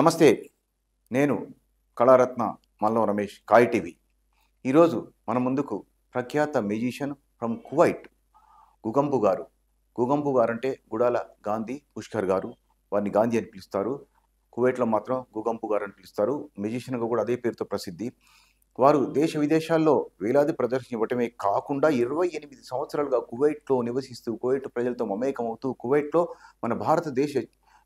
నమస్తే. నేను కళారత్న మల్లం రమేష్, కాయ్ టీవీ. ఈరోజు మన ముందుకు ప్రఖ్యాత మ్యూజిషియన్ ఫ్రమ్ కువైట్ గుగంపు గారు. గుగంపు గారు అంటే గుడాల గాంధీ పుష్కర్ గారు. వారిని గాంధీ అని పిలుస్తారు. కువైట్లో మాత్రం గుగంపు గారు అని పిలుస్తారు. మ్యూజిషియన్గా కూడా అదే పేరుతో ప్రసిద్ధి. వారు దేశ విదేశాల్లో వేలాది ప్రదర్శన ఇవ్వటమే కాకుండా 28 సంవత్సరాలుగా కువైట్లో నివసిస్తూ కువైట్ ప్రజలతో మమేకమవుతూ కువైట్లో మన భారతదేశ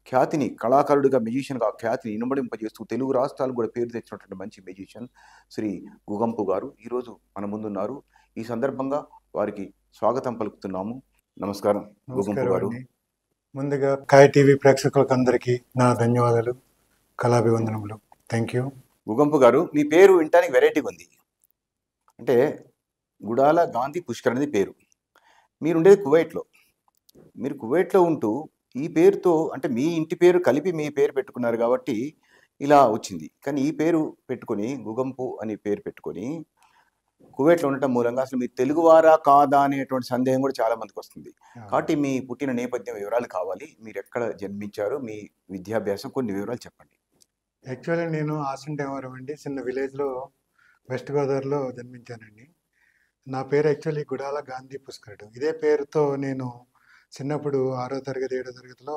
ఖ్యాతిని కళాకారుడిగా మ్యూజిషియన్గా ఆ ఖ్యాతిని ఇనుమడింపజేస్తూ తెలుగు రాష్ట్రాలు కూడా పేరు తెచ్చినటువంటి మంచి మ్యూజిషియన్ శ్రీ గుగంపు గారు ఈరోజు మన ముందున్నారు. ఈ సందర్భంగా వారికి స్వాగతం పలుకుతున్నాము. నమస్కారం గుగంపు గారు. ముందుగా కాయ్ టీవీ ప్రేక్షకులకు అందరికీ నా ధన్యవాదాలు, కళాభివందనములు. Thank you. గుగంపు గారు, మీ పేరు వినటానికి వెరైటీగా ఉంది. అంటే గుడాల గాంధీ పుష్కర్ అనేది పేరు. మీరు ఉండేది కువైట్లో. మీరు కువైట్లో ఉంటూ ఈ పేరుతో అంటే మీ ఇంటి పేరు కలిపి మీ పేరు పెట్టుకున్నారు కాబట్టి ఇలా వచ్చింది. కానీ ఈ పేరు పెట్టుకొని గుగంపు అని పేరు పెట్టుకొని కువైట్లో ఉండటం మూలంగా అసలు మీరు తెలుగువారా కాదా అనేటువంటి సందేహం కూడా చాలా మందికి వస్తుంది. కాబట్టి మీ పుట్టిన నేపథ్యం వివరాలు కావాలి. మీరు ఎక్కడ జన్మించారు, మీ విద్యాభ్యాసం, కొన్ని వివరాలు చెప్పండి. యాక్చువల్లీ నేను ఆసంటేవరం అండి, చిన్న విలేజ్లో వెస్ట్ గోదావరిలో జన్మించానండి. నా పేరు యాక్చువల్లీ గుడాల గాంధీ పుష్కరుడు. ఇదే పేరుతో నేను చిన్నప్పుడు 6వ తరగతి 7వ తరగతిలో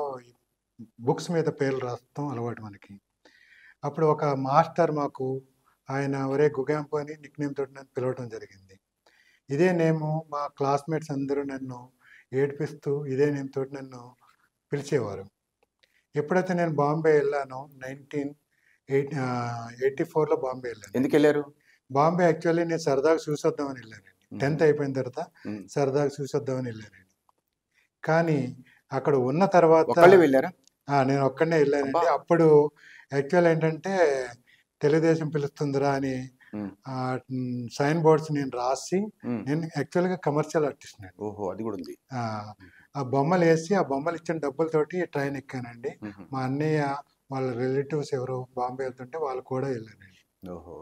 బుక్స్ మీద పేర్లు రాస్తాం అలవాటు మనకి. అప్పుడు ఒక మాస్టర్ మాకు ఆయన ఒరే గుగాంపు అని నిక్ నేమ్ తోటి నన్ను పిలవటం జరిగింది. ఇదే నేము మా క్లాస్మేట్స్ అందరూ నన్ను ఏడిపిస్తూ ఇదే నేమ్ తోటి నన్ను పిలిచేవారు. ఎప్పుడైతే నేను బాంబే వెళ్ళానో 1984లో బాంబే వెళ్ళాను. ఎందుకు వెళ్ళారు? బాంబే యాక్చువల్లీ నేను సరదాగా చూసొద్దామని వెళ్ళానండి. 10th అయిపోయిన తర్వాత సరదాగా చూసొద్దామని వెళ్ళానండి. కానీ అక్కడ ఉన్న తర్వాత వెళ్ళారా? నేను ఒక్కడనే వెళ్ళానండి. అప్పుడు యాక్చువల్ ఏంటంటే తెలుగుదేశం పిలుస్తుందిరా అని సైన్ బోర్డ్స్ నేను రాసి, నేను యాక్చువల్గా కమర్షియల్ ఆర్టిస్ట్ అండి. ఓహో, అది కూడా ఉంది. ఆ బొమ్మలు వేసి ఆ బొమ్మలు ఇచ్చిన డబ్బులతోటి ట్రైన్ ఎక్కానండి. మా అన్నయ్య వాళ్ళ రిలేటివ్స్ ఎవరు బాంబే వెళ్తుంటే వాళ్ళు కూడా వెళ్ళానండి. ఓహో.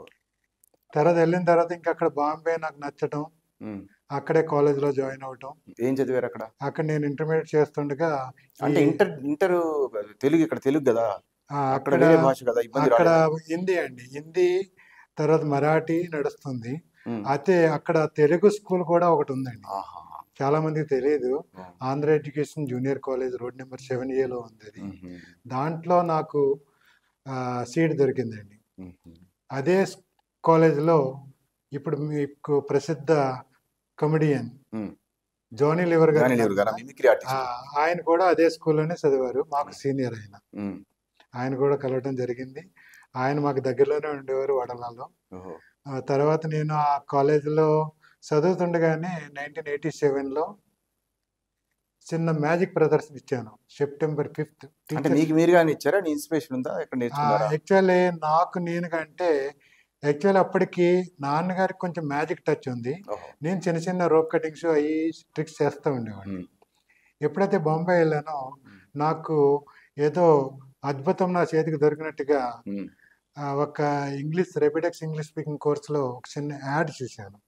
తర్వాత వెళ్ళిన తర్వాత ఇంకా అక్కడ బాంబే నాకు నచ్చటం, అక్కడే కాలేజ్లో జాయిన్ అవటం. ఏం చదివారు అక్కడ? అక్కడ నేను ఇంటర్మీడియట్ చేస్తుండగా అంటే ఇంటర్ తెలుగు, ఇక్కడ తెలుగు కదా, అక్కడ భాష కదా, అక్కడ హిందీ అండి. హిందీ తర్వాత మరాఠీ నడుస్తుంది. అయితే అక్కడ తెలుగు స్కూల్ కూడా ఒకటి ఉందండి, చాలా మందికి తెలియదు. Andhra education junior college road number 7Aలో ఉంది అది. దాంట్లో నాకు సీట్ దొరికిందండి. అదే కాలేజ్లో ఇప్పుడు మీకు ప్రసిద్ధ కమెడియన్ జానీ లివర్ గారు, ఆయన కూడా అదే స్కూల్లోనే చదివారు. మాకు సీనియర్ ఆయన కూడా కలవటం జరిగింది. ఆయన మాకు దగ్గరలోనే ఉండేవారు వడలలో. తర్వాత నేను ఆ కాలేజీలో చదువుతుండగానే 1987లో చిన్న మ్యాజిక్ ప్రదర్శన ఇచ్చాను. September 5th. యాక్చువల్లీ నాకు నేనుకంటే యాక్చువల్లీ అప్పటికి నాన్నగారికి కొంచెం మ్యాజిక్ టచ్ ఉంది. నేను చిన్న చిన్న రోప్ కటింగ్స్ అవి ట్రిక్స్ చేస్తూ ఉండేవాడిని. ఎప్పుడైతే బాంబే వెళ్ళానో నాకు ఏదో అద్భుతం నా చేతికి దొరికినట్టుగా ఒక రేపిడెక్స్ ఇంగ్లీష్ స్పీకింగ్ కోర్సులో ఒక చిన్న యాడ్ చూశాను.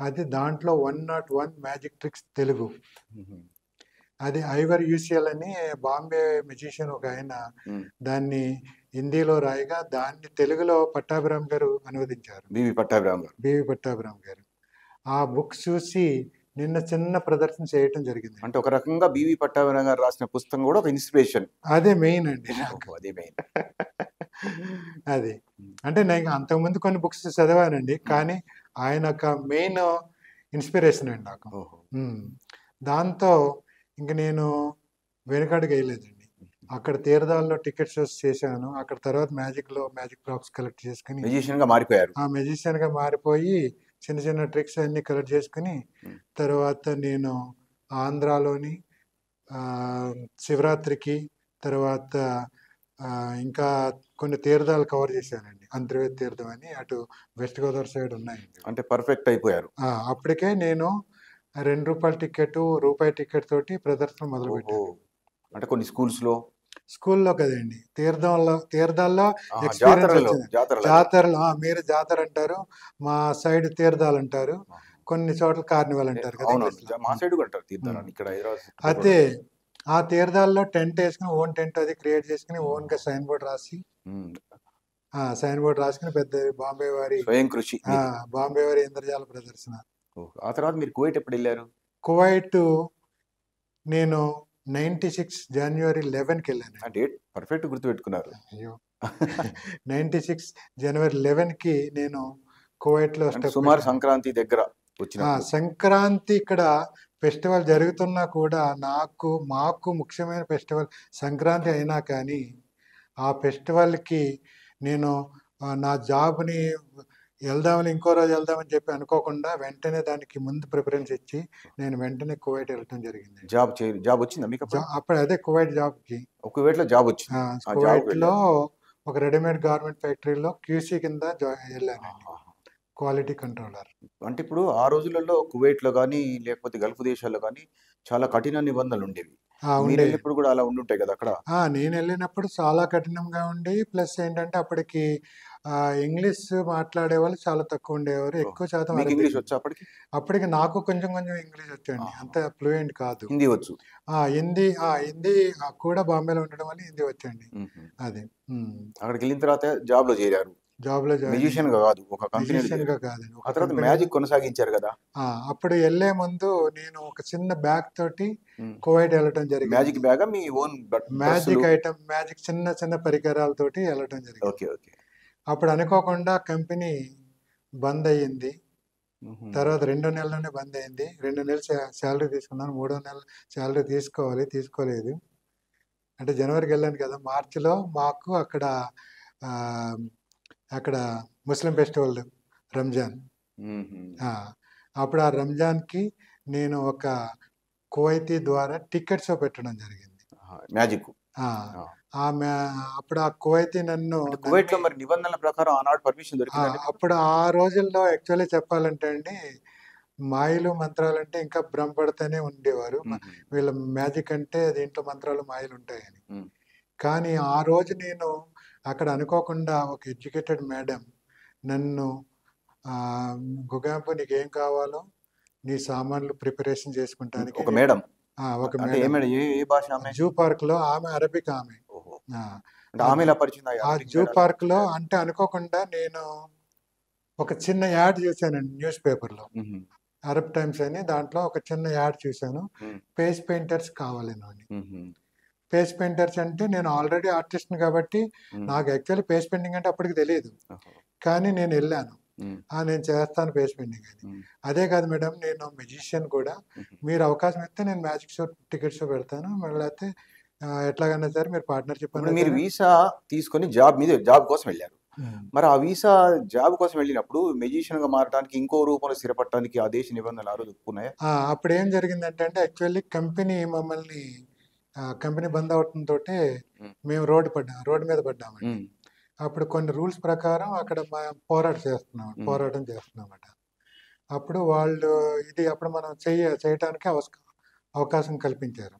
అది దాంట్లో 101 మ్యాజిక్ ట్రిక్స్ తెలుగు. అది ఐవర్ యూసిఎల్ అని బాంబే మ్యూజిషియన్ ఒక ఆయన దాన్ని హిందీలో రాయగా దాన్ని తెలుగులో పట్టాభిరామ్ గారు అనువదించారు. బివి పట్టాభిరామ్ గారు. ఆ బుక్ చూసి నిన్న చిన్న ప్రదర్శన చేయటం జరిగింది. అంటే ఒక రకంగా బివి పట్టాభిరామ్ గారు రాసిన పుస్తకం కూడా ఒక ఇన్స్పిరేషన్. అదే మెయిన్ అండి నాకు. అది అంటే నేను అంతకుముందు కొన్ని బుక్స్ చదివానండి, కానీ ఆయన ఒక మెయిన్ ఇన్స్పిరేషన్ అండి నాకు. దాంతో ఇంక నేను వెనుకడుగు వేయలేదండి. అక్కడ తీర్థాల్లో టికెట్ షోస్ చేశాను. అక్కడ తర్వాత మ్యాజిక్ ప్రాప్స్ కలెక్ట్ చేసుకుని మ్యూజిషియన్ గా మారిపోయి చిన్న చిన్న ట్రిక్స్ అన్ని కలెక్ట్ చేసుకుని తర్వాత నేను ఆంధ్రాలోని శివరాత్రికి తర్వాత ఇంకా కొన్ని తీర్థాలు కవర్ చేశానండి. అంతర్వేది తీర్థం అని అటు వెస్ట్ గోదావరి సైడ్ ఉన్నాయండి. అంటే పర్ఫెక్ట్ అయిపోయారు. అప్పటికే నేను ₹2 టికెట్, రూపాయి టికెట్ తోటి ప్రదర్శన మొదలు పెట్టాను. అంటే కొన్ని స్కూల్లో కదండి, తీర్థాల్లో ఎక్స్పీరియన్స్ వచ్చింది. జాతరలో మీరు జాతర అంటారు, మా సైడ్ తీర్థాలు అంటారు, కొన్ని చోట్ల కార్నివల్ అంటారు కదా. అయితే ఆ తీర్థాల్లో టెంట్ వేసుకుని ఓన్ టెంట్ అది క్రియేట్ చేసుకుని ఓన్గా సైన్ బోర్డ్ రాసి ఉమ్. సైన్ బోర్డ్ రాసుకుని పెద్ద బాంబే వారి స్వయం కృషి మీది. బాంబే వారి ఇంద్రజాల ప్రదర్శన. ఆ తర్వాత మీరు కువైట్ ఎప్పుడు వెళ్ళారు? కువైట్ నేను 96 జనవరి 11కి వెళ్ళాను. ఆ డేట్ పర్ఫెక్ట్ గుర్తుపెట్టుకున్నారు. అయ్యో 96 జనవరి 11కి నేను కువైట్లో అంటే స్టెప్ సుమారు పెట్టాను. సంక్రాంతి దగ్గర వచ్చినప్పుడు. సంక్రాంతి ఇక్కడ ఫెస్టివల్ జరుగుతున్నా కూడా మాకు ముఖ్యమైన ఫెస్టివల్ సంక్రాంతి అయినా కానీ ఆ ఫెస్టివల్కి నేను నా జాబ్ని వెళ్దామని ఇంకో రోజు వెళ్దామని చెప్పి అనుకోకుండా వెంటనే దానికి ముందు ప్రిఫరెన్స్ ఇచ్చి నేను వెంటనే కువైట్ వెళ్ళటం జరిగింది. జాబ్ వచ్చిందా మీకు అప్పుడు? అప్పుడు అదే కువైట్ జాబ్కి. కువైట్లో జాబ్ వచ్చింది. కువైట్లో ఒక రెడీమేడ్ గార్మెంట్ ఫ్యాక్టరీలో క్యూసీ కింద వెళ్ళానండి, క్వాలిటీ కంట్రోలర్. అంటే ఇప్పుడు ఆ రోజులలో కువైట్లో కానీ లేకపోతే గల్ఫ్ దేశాల్లో కానీ చాలా కఠిన నిబంధనలు ఉండేవి. మీరు వెళ్ళినప్పుడు కూడా అలా ఉండుంటాయి కదా అక్కడ? నేను వెళ్ళినప్పుడు చాలా కఠినంగా ఉండి, ప్లస్ ఏంటంటే అప్పటికి ఇంగ్లీష్ మాట్లాడే వాళ్ళు చాలా తక్కువ ఉండేవారు, ఎక్కువ శాతం ఇంగ్లీష్ వచ్చా అప్పటికి? అప్పటికి నాకు కొంచెం ఇంగ్లీష్ వచ్చండి, అంత ఫ్లూయెంట్ కాదు. హిందీ వచ్చు? హిందీ కూడా బాంబేలో ఉండడం వల్ల హిందీ వచ్చండి. అది అక్కడికి వెళ్ళిన తర్వాత జాబ్ లో చేరారు. జాబ్లో మ్యూజిషియన్ గా కాదు, ఒక కంపెనీగా కాదండి. ఆ తర్వాత మ్యాజిక్ కొనసాగించారు కదా? అప్పుడు వెళ్లే ముందు నేను ఒక చిన్న బ్యాగ్ తోటి కువైట్ వెళ్ళటం జరిగింది. Magic bag? మీ ఓన్ మ్యాజిక్ ఐటమ్, మ్యాజిక్ చిన్న పరికరాలతోటి వెళ్ళటం జరిగింది. Okay okay. అప్పుడు అనుకోకుండా కంపెనీ బంద్ అయ్యింది. తర్వాత 2 నెలల్లోనే బంద్ అయింది. 2 నెలలు శాలరీ తీసుకున్నాను, 3వ నెల శాలరీ తీసుకోలేదు. అంటే జనవరికి వెళ్ళాను కదా, మార్చిలో మాకు అక్కడ ముస్లిం ఫెస్టివల్ రంజాన్. అప్పుడు ఆ రంజాన్కి నేను ఒక కువైతీ ద్వారా టికెట్స్ పెట్టడం జరిగింది, మ్యాజిక్. అప్పుడు ఆ కువైతీ నన్ను కువైట్ లో మరి నిబంధనల ప్రకారం ఆనాడు పర్మిషన్ దొరికింది. అప్పుడు ఆ రోజుల్లో యాక్చువల్లీ చెప్పాలంటే అండి, మాయలు మంత్రాలు అంటే ఇంకా భ్రమపడుతూనే ఉండేవారు. వీళ్ళ మ్యాజిక్ అంటే దీంట్లో మంత్రాలు మాయలు ఉంటాయని. కానీ ఆ రోజు నేను అక్కడ అనుకోకుండా ఒక ఎడ్యుకేటెడ్ మేడం నన్ను గుగాంపు నీకేం కావాలో నీ సామాన్లు ప్రిపరేషన్ చేసుకుంటానికి, ఒక మేడం జూ పార్క్ లో ఆమె అరబిక్ ఆమె. ఆ జూ పార్క్ లో అంటే అనుకోకుండా నేను ఒక చిన్న యాడ్ చూశానండి న్యూస్ పేపర్లో, అరబ్ టైమ్స్ అని. దాంట్లో ఒక చిన్న యాడ్ చూశాను, ఫేస్ పెయింటర్స్ కావాలని. ఫేస్ పెయింటర్స్ అంటే నేను ఆల్రెడీ ఆర్టిస్ట్ని కాబట్టి నాకు యాక్చువల్లీ ఫేస్ పెయింటింగ్ అంటే అప్పటికి తెలియదు. కానీ నేను వెళ్ళాను, నేను చేస్తాను ఫేస్ పెయింటింగ్ అని. అదే కాదు మేడం, నేను మెజిషియన్ కూడా, మీరు అవకాశం ఇస్తే నేను మ్యాజిక్ షో టికెట్ షో పెడతాను, మళ్ళీ అయితే ఎట్లాగైనా సరే మీరు పార్ట్నర్షిప్. మీరు వీసా తీసుకొని జాబ్ కోసం వెళ్ళారు. మరి ఆ వీసా జాబ్ కోసం వెళ్ళినప్పుడు మెజిషియన్ గా మారడానికి, ఇంకో రూపంలో స్థిరపడటానికి ఆ దేశ నిబంధనలు ఆ రోజు ఒప్పుకున్నాయా? అప్పుడు ఏం జరిగిందంటే యాక్చువల్లీ కంపెనీ బంద్ అవడంతో మేము రోడ్డు మీద పడ్డామండి. అప్పుడు కొన్ని రూల్స్ ప్రకారం అక్కడ పోరాటం చేస్తున్నామట. అప్పుడు వాళ్ళు అప్పుడు మనం చేయటానికి అవకాశం కల్పించారు.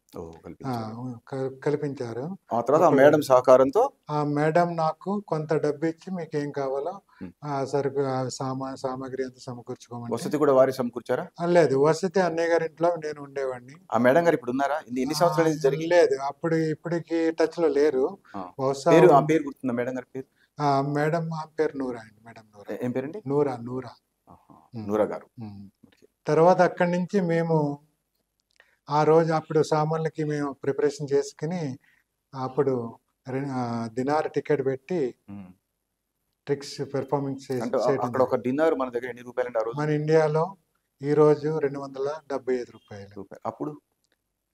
ఆ తర్వాత మేడం సహకారంతో ఆ మేడం నాకు కొంత డబ్బు ఇచ్చి మీకు ఏం కావాలో సరుకు సామాగ్రి అంతా సమకూర్చుకోమని. వసతి కూడా వారి సమకూర్చారా? లేదు, వసతి అన్నయ్య గారి ఇంట్లో నేను ఉండేవాడిని. ఆ మేడం గారు ఇప్పుడు ఉన్నారా? ఎన్ని సంవత్సరాలు లేదు, ఇప్పటికి టచ్ లో లేరు. బహుశా పేరు గుర్తుందా మేడం గారి పేరు? మేడం పేరు నూరా అండి. మేడం నూరా. ఏం పేరండి? నూరా గారు. తర్వాత అక్కడి నుంచి మేము ఆ రోజు అప్పుడు సామాన్లకి మేము ప్రిపరేషన్ చేసుకుని అప్పుడు దినార్ టికెట్ పెట్టి ట్రిక్స్ పెర్ఫార్మెన్స్ అక్కడ ఒక డిన్నర్ మన దగ్గర ఎన్ని రూపాయలు? మన ఇండియాలో ఈ రోజు 275 రూపాయలు.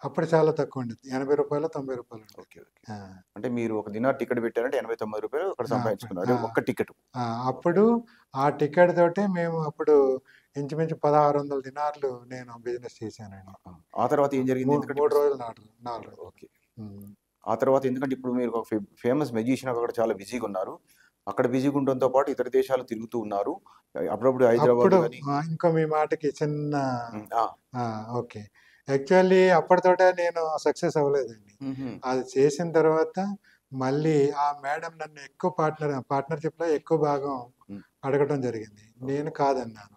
అప్పుడు చాలా తక్కువ ఉండేది, 80 రూపాయలు 90 రూపాయలు. అంటే మీరు ఒక దినార్ టికెట్ పెట్టారంటే 89 రూపాయలు అక్కడ సంపాదించుకున్నారు ఒక్క టికెట్. అప్పుడు ఆ టికెట్ తోటే మేము అప్పుడు ఇంచుమించు 1600 దినార్లు నేను బిజినెస్ చేశానండి. ఆ తర్వాత ఏం జరిగింది? 3 రోజులు 4 రోజులు. ఓకే. ఆ తర్వాత ఎందుకంటే ఇప్పుడు మీరు ఒక ఫేమస్ మెజిషియన్, అక్కడ చాలా బిజీగా ఉన్నారు. అక్కడ బిజీగా ఉండడంతో పాటు ఇతర దేశాలు తిరుగుతూ ఉన్నారు. అప్పుడప్పుడు హైదరాబాద్. ఇంకా మీ మాటకి చిన్న ఓకే, యాక్చువల్లీ అప్పటితోటే నేను సక్సెస్ అవ్వలేదండి. అది చేసిన తర్వాత మళ్ళీ ఆ మేడం నన్ను ఎక్కువ పార్ట్నర్షిప్ లో ఎక్కువ భాగం అడగటం జరిగింది. నేను కాదన్నాను.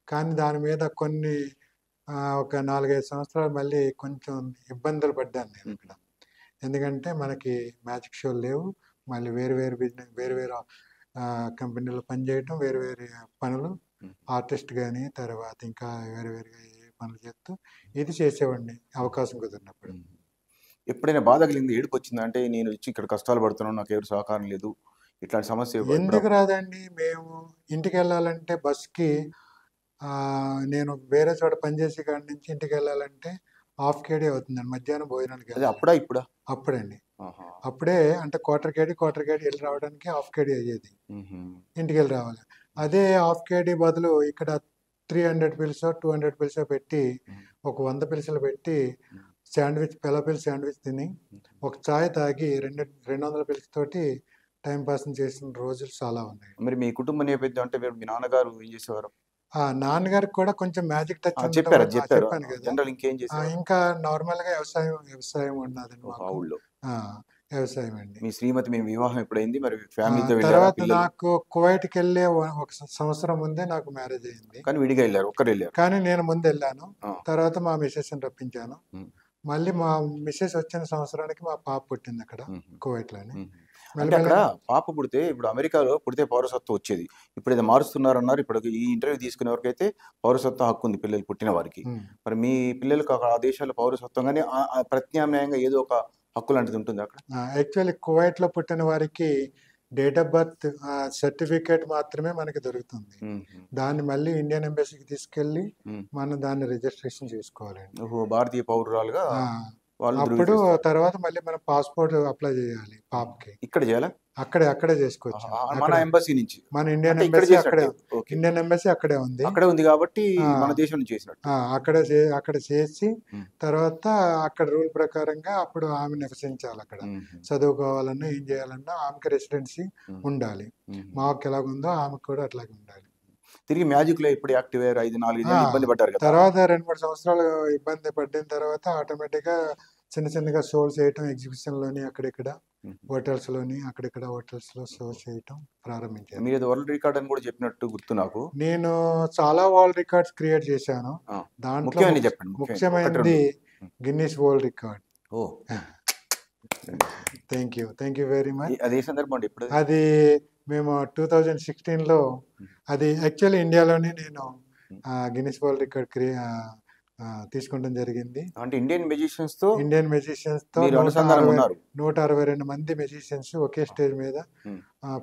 కానీ దాని మీద ఒక 4-5 సంవత్సరాలు మళ్ళీ కొంచెం ఇబ్బందులు పడ్డాను నేను ఇక్కడ. ఎందుకంటే మనకి మ్యాజిక్ షోలు లేవు, మళ్ళీ వేరు వేరు బిజినెస్ వేరు వేరు కంపెనీలో పనిచేయటం, వేరు వేరు పనులు, ఆర్టిస్ట్ కానీ తర్వాత ఇంకా వేరు వేరుగా ఏ పనులు చేస్తూ ఇది చేసేవాడిని అవకాశం కుదిరినప్పుడు. ఎప్పుడైనా బాధ కలిగింది, ఏడుపు వచ్చిందా? అంటే నేను వచ్చి ఇక్కడ కష్టాలు పడుతున్నాను, నాకు ఎవరు సహకారం లేదు, ఇట్లాంటి సమస్య ఎందుకు రాదండి? మేము ఇంటికి వెళ్ళాలంటే బస్కి నేను వేరే చోట పనిచేసే కాడి నుంచి ఇంటికి వెళ్ళాలంటే హాఫ్ కేడీ అవుతుందండి మధ్యాహ్నం భోజనానికి. అది అప్పుడా ఇప్పుడా? అప్పుడండి. అప్పుడే అంటే క్వార్టర్ కేడీ వెళ్ళి రావడానికి హాఫ్ కేడీ అయ్యేది, ఇంటికి వెళ్ళి రావాలి. అదే హాఫ్ కేడీ బదులు ఇక్కడ 300 పిల్సో 200 పిల్సో పెట్టి ఒక 100 పిల్సలు పెట్టి శాండ్విచ్ పిల్లపిల్ల శాండ్విచ్ తిని ఒక చాయ్ తాగి 200 పిల్స్ తోటి టైం పాస్ చేసిన రోజులు చాలా ఉన్నాయి. మరి మీ కుటుంబ నేపథ్యం అంటే మీ నాన్నగారు ఏం చేసేవారు? నాన్నగారికి కూడా కొంచెం మ్యాజిక్ టచ్ చెప్పాను కదా. జనరల్ ఇంకేం చేశారు? ఇంకా నార్మల్ గా వ్యవసాయం ఉన్నదండి మాకు. ఊళ్ళో వ్యవసాయం అండి. మీ శ్రీమతి మీ వివాహం ఎప్పుడైంది? మరి ఫ్యామిలీతో తర్వాత నాకు కువైట్కి వెళ్ళే ఒక సంవత్సరం ముందే నాకు మ్యారేజ్ అయింది. కానీ విడిగా వెళ్ళారు, ఒక్కరు వెళ్ళారు. కానీ నేను ముందు వెళ్ళాను, తర్వాత మా మిస్సెస్ ని రప్పించాను. మళ్ళీ మా మిస్సెస్ వచ్చిన సంవత్సరానికి మా పాప పుట్టింది అక్కడ కువైట్ లోనే. అంటే అక్కడ పాప పుడితే, ఇప్పుడు అమెరికాలో పుడితే పౌరసత్వం వచ్చేది, ఇప్పుడు ఏదో మారుస్తున్నారన్నారు. ఇప్పుడు ఈ ఇంటర్వ్యూ తీసుకునే వరకైతే పౌరసత్వం హక్కు ఉంది పిల్లలు పుట్టిన వారికి. మరి మీ పిల్లలకు ఆ దేశాల్లో పౌరసత్వం కానీ ప్రత్యామ్నాయంగా ఏదో ఒక హక్కు లాంటిది ఉంటుంది అక్కడ? యాక్చువల్లీ కువైట్ లో పుట్టిన వారికి డేట్ ఆఫ్ బర్త్ సర్టిఫికేట్ మాత్రమే మనకి దొరుకుతుంది. దాన్ని మళ్ళీ ఇండియన్ ఎంబసీకి తీసుకెళ్లి మనం దాన్ని రిజిస్ట్రేషన్ చేసుకోవాలండి. భారతీయ పౌరురాలుగా అప్పుడు తర్వాత మళ్ళీ మనం పాస్పోర్ట్ అప్లై చేయాలి పాపకి. ఇక్కడ చేయాలా? అక్కడే చేసుకోవచ్చు. మన ఎంబసీ నుంచి, మన ఇండియన్ ఎంబసీ అక్కడే, ఇండియన్ ఎంబసీ అక్కడే ఉంది కాబట్టి మన దేశం నుంచి చేసినట్టు అక్కడ చేసి తర్వాత అక్కడ రూల్ ప్రకారంగా అప్పుడు ఆమె నివసించాలి. అక్కడ చదువుకోవాలన్నా ఏం చేయాలన్నా ఆమెకి రెసిడెన్సీ ఉండాలి. మాకు ఎలాగుందో ఆమెకు కూడా అట్లాగే ఉండాలి. తిరిగి మ్యాజిక్ లో ఇప్పుడు యాక్టివ్ అయ్యారు, 5-4 ఇబ్బంది పడ్డారు కదా. తర్వాత 2-3 సంవత్సరాలు ఇబ్బంది పడిన తర్వాత ఆటోమేటిక్ గా చిన్నగా షోలు చేయటం, ఎగ్జిబిషన్ లోని అక్కడిక్కడ హోటల్స్ లోని అక్కడిక్కడ హోటల్స్ లో షోస్ చేయటం ప్రారంభించాను. మీరు వరల్డ్ రికార్డ్ అని కూడా చెప్పినట్టు గుర్తు నాకు. నేను చాలా వరల్డ్ రికార్డ్స్ క్రియేట్ చేశాను. దాంట్లో ముఖ్యమైనది Guinness world record. Thank you very much. అదే సందర్భం అది మేము 2016లో, అది యాక్చువల్లీ ఇండియాలోనే నేను గిన్నిస్ వరల్డ్ రికార్డ్ తీసుకోవడం జరిగింది. అంటే ఇండియన్ మెజిషియన్స్ తో 162 మంది మెజిషియన్స్ ఒకే స్టేజ్ మీద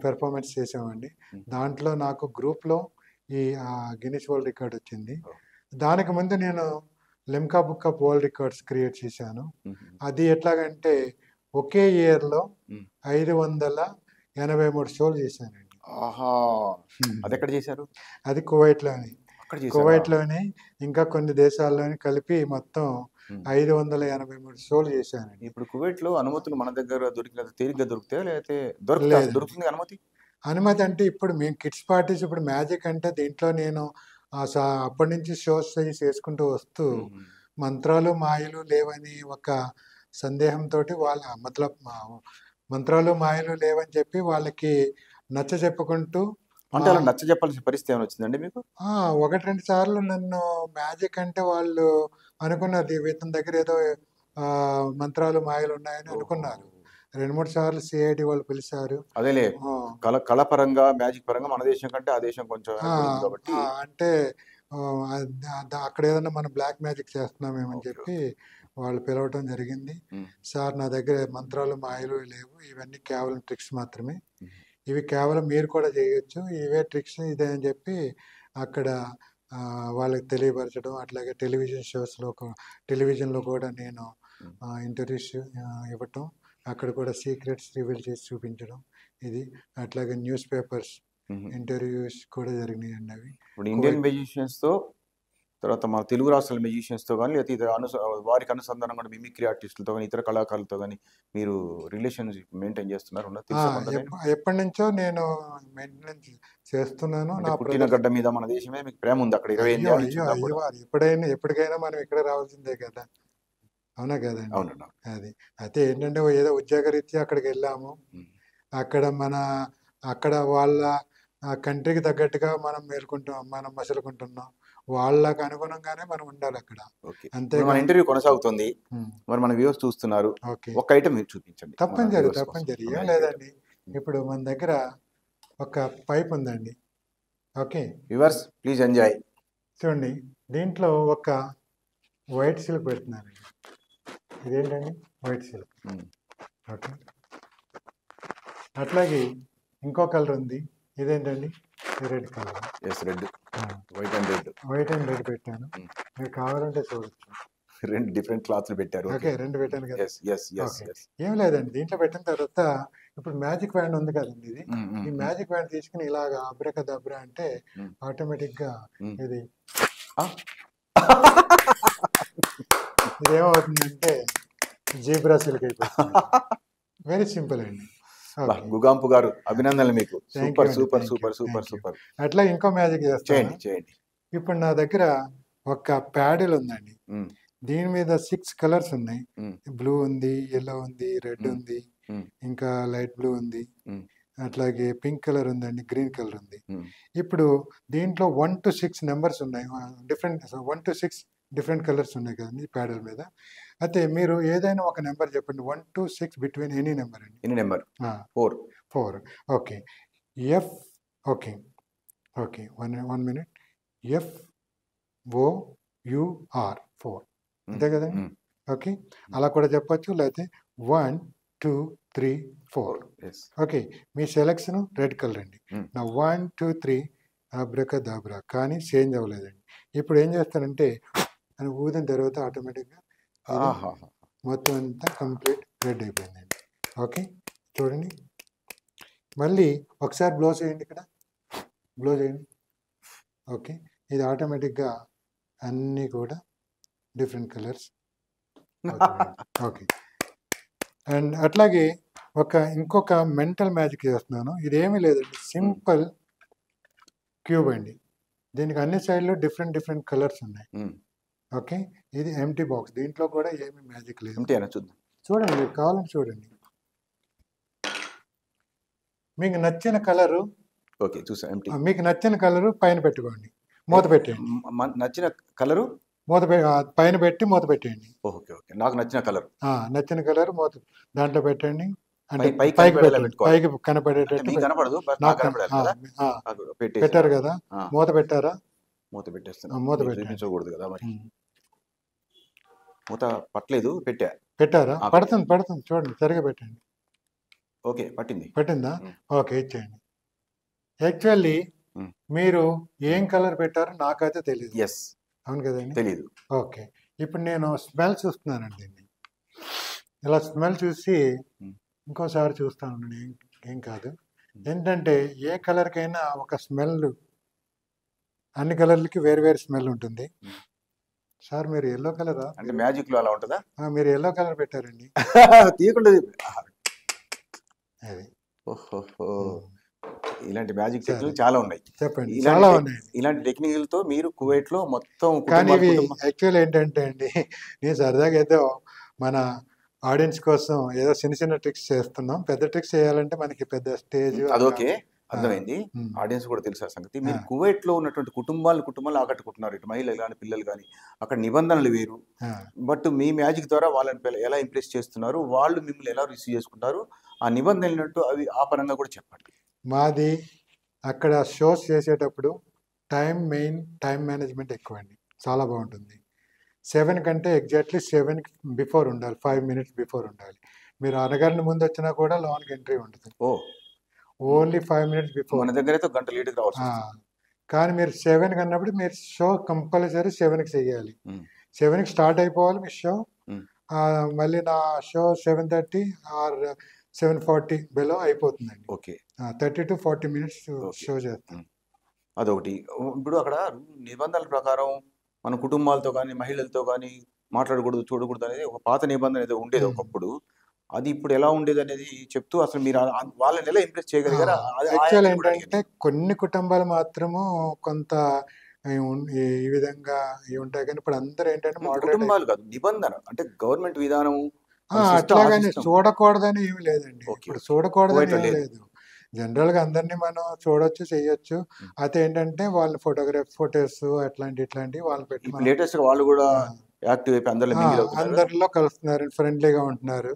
పెర్ఫార్మెన్స్ చేసామండి. దాంట్లో నాకు గ్రూప్ లో ఈ గిన్నిస్ వరల్డ్ రికార్డ్ వచ్చింది. దానికి ముందు నేను Limca book of world records create చేశాను. అది ఎట్లాగంటే ఒకే ఇయర్ లో 583 షోలు చేశానండి. అది ఎక్కడ చేశారు? అది కువైట్ లోని ఇంకా కొన్ని దేశాల్లోని కలిపి మొత్తం 583 షోలు చేశానండి. ఇప్పుడు కువైట్ లో అనుమతులు మన దగ్గర దొరికినంత తేలిగ్గా దొరుకుతాయా లేకపోతే దొరుకుతుంది అనుమతి? అంటే ఇప్పుడు మేము కిడ్స్ పార్టీస్, ఇప్పుడు మ్యాజిక్ అంటే దీంట్లో నేను అప్పటి నుంచి షోస్ చేసుకుంటూ వస్తూ మంత్రాలు మాయలు లేవని ఒక సందేహంతో వాళ్ళ మంత్రాలు మాయలు లేవని చెప్పి వాళ్ళకి నచ్చ చెప్పుకుంటూ. అంటే అలా నచ్చ చెప్పాల్సిన పరిస్థితి ఏమైనా వచ్చిందండి మీకు? 1-2 సార్లు నన్ను మ్యాజిక్ అంటే వాళ్ళు అనుకున్నారు ఇతని దగ్గర ఏదో మంత్రాలు మాయలు ఉన్నాయని అనుకున్నారు. 2-3 సార్లు సిఐడి వాళ్ళు పిలిచారు. అదేలే, కళ పరంగా మ్యాజిక్ పరంగా మన దేశం కంటే ఆ దేశం కొంచెం అంటే అక్కడ ఏదన్నా మనం బ్లాక్ మ్యాజిక్ చేస్తున్నామేమని చెప్పి వాళ్ళు పిలవటం జరిగింది. సార్ నా దగ్గర మంత్రాలు మాయలు లేవు, ఇవన్నీ కేవలం ట్రిక్స్ మాత్రమే, ఇవి కేవలం మీరు కూడా చేయొచ్చు, ఇవే ట్రిక్స్ ఇదే అని చెప్పి అక్కడ వాళ్ళకి తెలియపరచడం. అట్లాగే టెలివిజన్లో కూడా నేను ఇంటర్వ్యూస్ ఇవ్వటం, అక్కడ కూడా సీక్రెట్స్ రివీల్ చేసి చూపించడం. ఇది అట్లాగే న్యూస్ పేపర్స్ ఇంటర్వ్యూస్ కూడా జరిగినాయండి. అవి ఇప్పుడు ఇండియన్ మ్యూజిషియన్స్ తో, తర్వాత మన తెలుగు రాష్ట్రాల మ్యూజిషియన్స్ తో కానీ, లేకపోతే వారికి అనుసంధానం కూడా మిమిక్రీ ఆర్టిస్టులతో కానీ ఇతర కళాకారులతో కానీ మీరు రిలేషన్షిప్ మెయింటైన్ చేస్తున్నారు? ఎప్పటి నుంచో నేను మెయింటెనెన్స్ చేస్తున్నాను. నా పుట్టిన గడ్డ మీద మన దేశమే మీకు ప్రేమ ఉంది అక్కడ. ఎప్పటికైనా మనం ఇక్కడ రావాల్సిందే కదా, అవునా కదండి? అవునండి. అది అయితే ఏంటంటే ఏదో ఉద్యోగరీత్యా అక్కడికి వెళ్ళాము, అక్కడ వాళ్ళ కంట్రీకి తగ్గట్టుగా మనం మనం మసులుకుంటున్నాం, వాళ్ళకి అనుగుణంగానే మనం ఉండాలి అక్కడ. అంతే. మన ఇంటర్వ్యూ కొనసాగుతుంది, మరి మన వ్యూవర్స్ చూస్తున్నారు. ఒక ఐటమ్ మీరు చూపించండి. తప్పనిసరి ఏం లేదండి. ఇప్పుడు మన దగ్గర ఒక పైప్ ఉందండి. Okay, viewers please enjoy. చూడండి, దీంట్లో ఒక వైట్ సిల్క్ పెడుతున్నానండి. ఇదేంటండి? White silk. ఓకే, అట్లాగే ఇంకో కలర్ ఉంది. ఇదేంటండి? Red colour. Yes, red, white and red. White and red పెట్టాను. మీరు కావాలంటే చూడొచ్చు. రెండు డిఫరెంట్ క్లాత్లు పెట్టారు. ఓకే, రెండు పెట్టాను కదా. ఓకే, ఏం లేదండి, దీంట్లో పెట్టిన తర్వాత ఇప్పుడు మ్యాజిక్ బ్యాండ్ ఉంది కదండి. ఇది ఈ మ్యాజిక్ బ్యాండ్ తీసుకుని ఇలాగా అబ్రకదబ్రా అంటే ఆటోమేటిక్ గా ఇది ఇదేమవుతుందంటే జీబ్రా సిల్క్ అయిపోతుంది. వెరీ సింపుల్ అండి. గుగాంపు గారు, అభినందనలు మీకు. Super super super super super. అట్లా ఇంకో మ్యాజిక్ చేస్తాను. చేయండి. ఇప్పుడు నా దగ్గర ఒక ప్యాడిల్ ఉందండి. దీని మీద 6 కలర్స్ ఉన్నాయి. బ్లూ ఉంది, ఎల్లో ఉంది, రెడ్ ఉంది, ఇంకా లైట్ బ్లూ ఉంది, అట్లాగే పింక్ కలర్ ఉందండి, గ్రీన్ కలర్ ఉంది. ఇప్పుడు దీంట్లో 1 to 6 నెంబర్స్ ఉన్నాయి. 1 to 6 డిఫరెంట్ కలర్స్ ఉన్నాయి కదండి ప్యాడల్ మీద. అయితే మీరు ఏదైనా ఒక నెంబర్ చెప్పండి. 1 to 6 బిట్వీన్ ఎనీ నెంబర్ అండి. Any number. 4. Okay, F. Okay okay, one minute. FOUR 4 అంతే కదండి. ఓకే, అలా కూడా చెప్పచ్చు. లేకపోతే 1 2 3 4. ఓకే, మీ సెలెక్షన్ రెడ్ కలర్ అండి. నా 1 2 3 అబ్రకదబ్రా, కానీ చేంజ్ అవ్వలేదండి. ఇప్పుడు ఏం చేస్తానంటే అని ఊదిన తర్వాత ఆటోమేటిక్గా మొత్తం అంతా కంప్లీట్ రెడ్ అయిపోయిందండి. ఓకే, చూడండి. మళ్ళీ ఒకసారి బ్లో చేయండి, ఇక్కడ బ్లో చేయండి. ఓకే, ఇది ఆటోమేటిక్గా అన్నీ కూడా డిఫరెంట్ కలర్స్. ఓకే, అండ్ అట్లాగే ఇంకొక మెంటల్ మ్యాజిక్ చేస్తున్నాను. ఇదేమీ లేదండి, సింపుల్ క్యూబ్ అండి. దీనికి అన్ని సైడ్లో డిఫరెంట్ డిఫరెంట్ కలర్స్ ఉన్నాయి. ఓకే, ఇది ఎంటీ బాక్స్. దీంట్లో కూడా ఏమీ మ్యాజిక్ లేదు. చూడండి, మీరు కావాలని చూడండి. మీకు నచ్చిన కలరు, ఓకే చూసా, మీకు నచ్చిన కలరు పైన పెట్టుకోండి, మూత పెట్టేయండి. నచ్చిన కలరు పైన పెట్టి మూత పెట్టేయండి. ఓకే ఓకే, నాకు నచ్చిన కలర్, నచ్చిన కలర్ మూత దాంట్లో పెట్టండి. అంటే పైకి కనపడేటట్టు పెట్టారు పెట్టారు కదా. మూత పెట్టారా? మూత పెట్టేస్తాను. మూత పెట్టకూడదు కదా మరి. మూత పట్టలేదు, పెట్టారా? పడుతుంది చూడండి, సరిగా పెట్టండి. ఓకే, పట్టిందా? ఓకే, ఇచ్చేయండి. యాక్చువల్లీ మీరు ఏం కలర్ పెట్టారో నాకైతే తెలియదు. అవును కదండి, తెలియదు. ఓకే, ఇప్పుడు నేను స్మెల్ చూస్తున్నానండి. దీన్ని ఇలా స్మెల్ చూసి ఇంకోసారి చూస్తాను. ఏం కాదు, ఏంటంటే ఏ కలర్కైనా ఒక స్మెల్, అన్ని కలర్లకి వేరు వేరు స్మెల్ ఉంటుంది. సార్ మీరు ఎల్లో కలరా? అంటే మ్యాజిక్ లో అలా ఉంటుందా? మీరు ఎల్లో కలర్ పెట్టారండి. తీయకుండా అది. ఇలాంటి మ్యాజిక్ టెక్నిక్ చాలా ఉన్నాయి. చెప్పండి, చాలా ఉన్నాయి. ఇలాంటి టెక్నిక్లతో మీరు కువైట్ లో మొత్తం. కానీ ఇవి యాక్చువల్ ఏంటంటే అండి, నేను సరదాగా ఏదో మన ఆడియన్స్ కోసం ఏదో చిన్న చిన్న ట్రిక్స్ చేస్తున్నాం. పెద్ద ట్రిక్స్ చేయాలంటే మనకి పెద్ద స్టేజ్. అదొకే, అర్థమైంది. ఆడియన్స్ కూడా తెలుసు ఆ సంగతి. మీరు కువైట్ లో ఉన్నటువంటి కుటుంబాలు ఆకట్టుకుంటున్నారు. ఇటు మహిళలు కానీ పిల్లలు కానీ. అక్కడ నిబంధనలు వేరు. బట్ మీ మ్యాజిక్ ద్వారా వాళ్ళని ఎలా ఇంప్రెస్ చేస్తున్నారు, వాళ్ళు మిమ్మల్ని ఎలా రిసీవ్ చేసుకుంటారు, ఆ నిబంధనలు అవి ఆ పరంగా కూడా చెప్పండి. మాది అక్కడ షోస్ చేసేటప్పుడు టైం మేనేజ్మెంట్ ఎక్కువ అండి. చాలా బాగుంటుంది. 7 కంటే ఎగ్జాక్ట్లీ 7 బిఫోర్ ఉండాలి. 5 minutes బిఫోర్ ఉండాలి. మీరు అరగంట ముందు వచ్చినా కూడా లోన్కి ఎంట్రీ ఉంటుంది. Only 5 minutes before. మన దగ్గర అయితే గంట లేట్ రావచ్చు. కానీ మీరు 7 అన్నప్పుడు మీరు షో కంపల్సరీ 7కి చేయాలి. 7కి స్టార్ట్ అయిపోవాలి మీ షో. మళ్ళీ నా షో 7:30 ఆర్ 7:40 బిలో అయిపోతుందండి. ఓకే, 30 to 40 minutes షో చేస్తాం. అదొకటి. ఇప్పుడు అక్కడ నిబంధనల ప్రకారం మన కుటుంబాలతో కానీ మహిళలతో కానీ మాట్లాడకూడదు, చూడకూడదు అనేది ఒక పాత నిబంధన ఏదో ఉండేది ఒకప్పుడు. అది ఇప్పుడు ఎలా ఉండేది అనేది చెప్తూ అసలు మీరు వాళ్ళని ఎలా ఇంప్రెస్ చేయగలిగారా? యాక్చువల్ ఏంటంటే కొన్ని కుటుంబాలు మాత్రము కొంత ఈ విధంగా ఉంటాయి. కానీ ఇప్పుడు అందరూ ఏంటంటే కుటుంబాలు కాదు, నిబంధన అంటే గవర్నమెంట్ విధానం అట్లాగని చూడకూడదని ఏమి లేదండి. ఇప్పుడు చూడకూడదని ఏమి లేదు. జనరల్గా అందరినీ మనం చూడొచ్చు, చెయ్యొచ్చు. అయితే ఏంటంటే వాళ్ళు ఫోటోస్ ఇట్లాంటివి వాళ్ళు పెట్టి లేటెస్ట్ వాళ్ళు కూడా యాక్టివ్ అయిపోయి అందరిలో మింగిల్ అవుతున్నారు కదా? అందరిలో కలుస్తున్నారు, ఫ్రెండ్లీగా ఉంటున్నారు.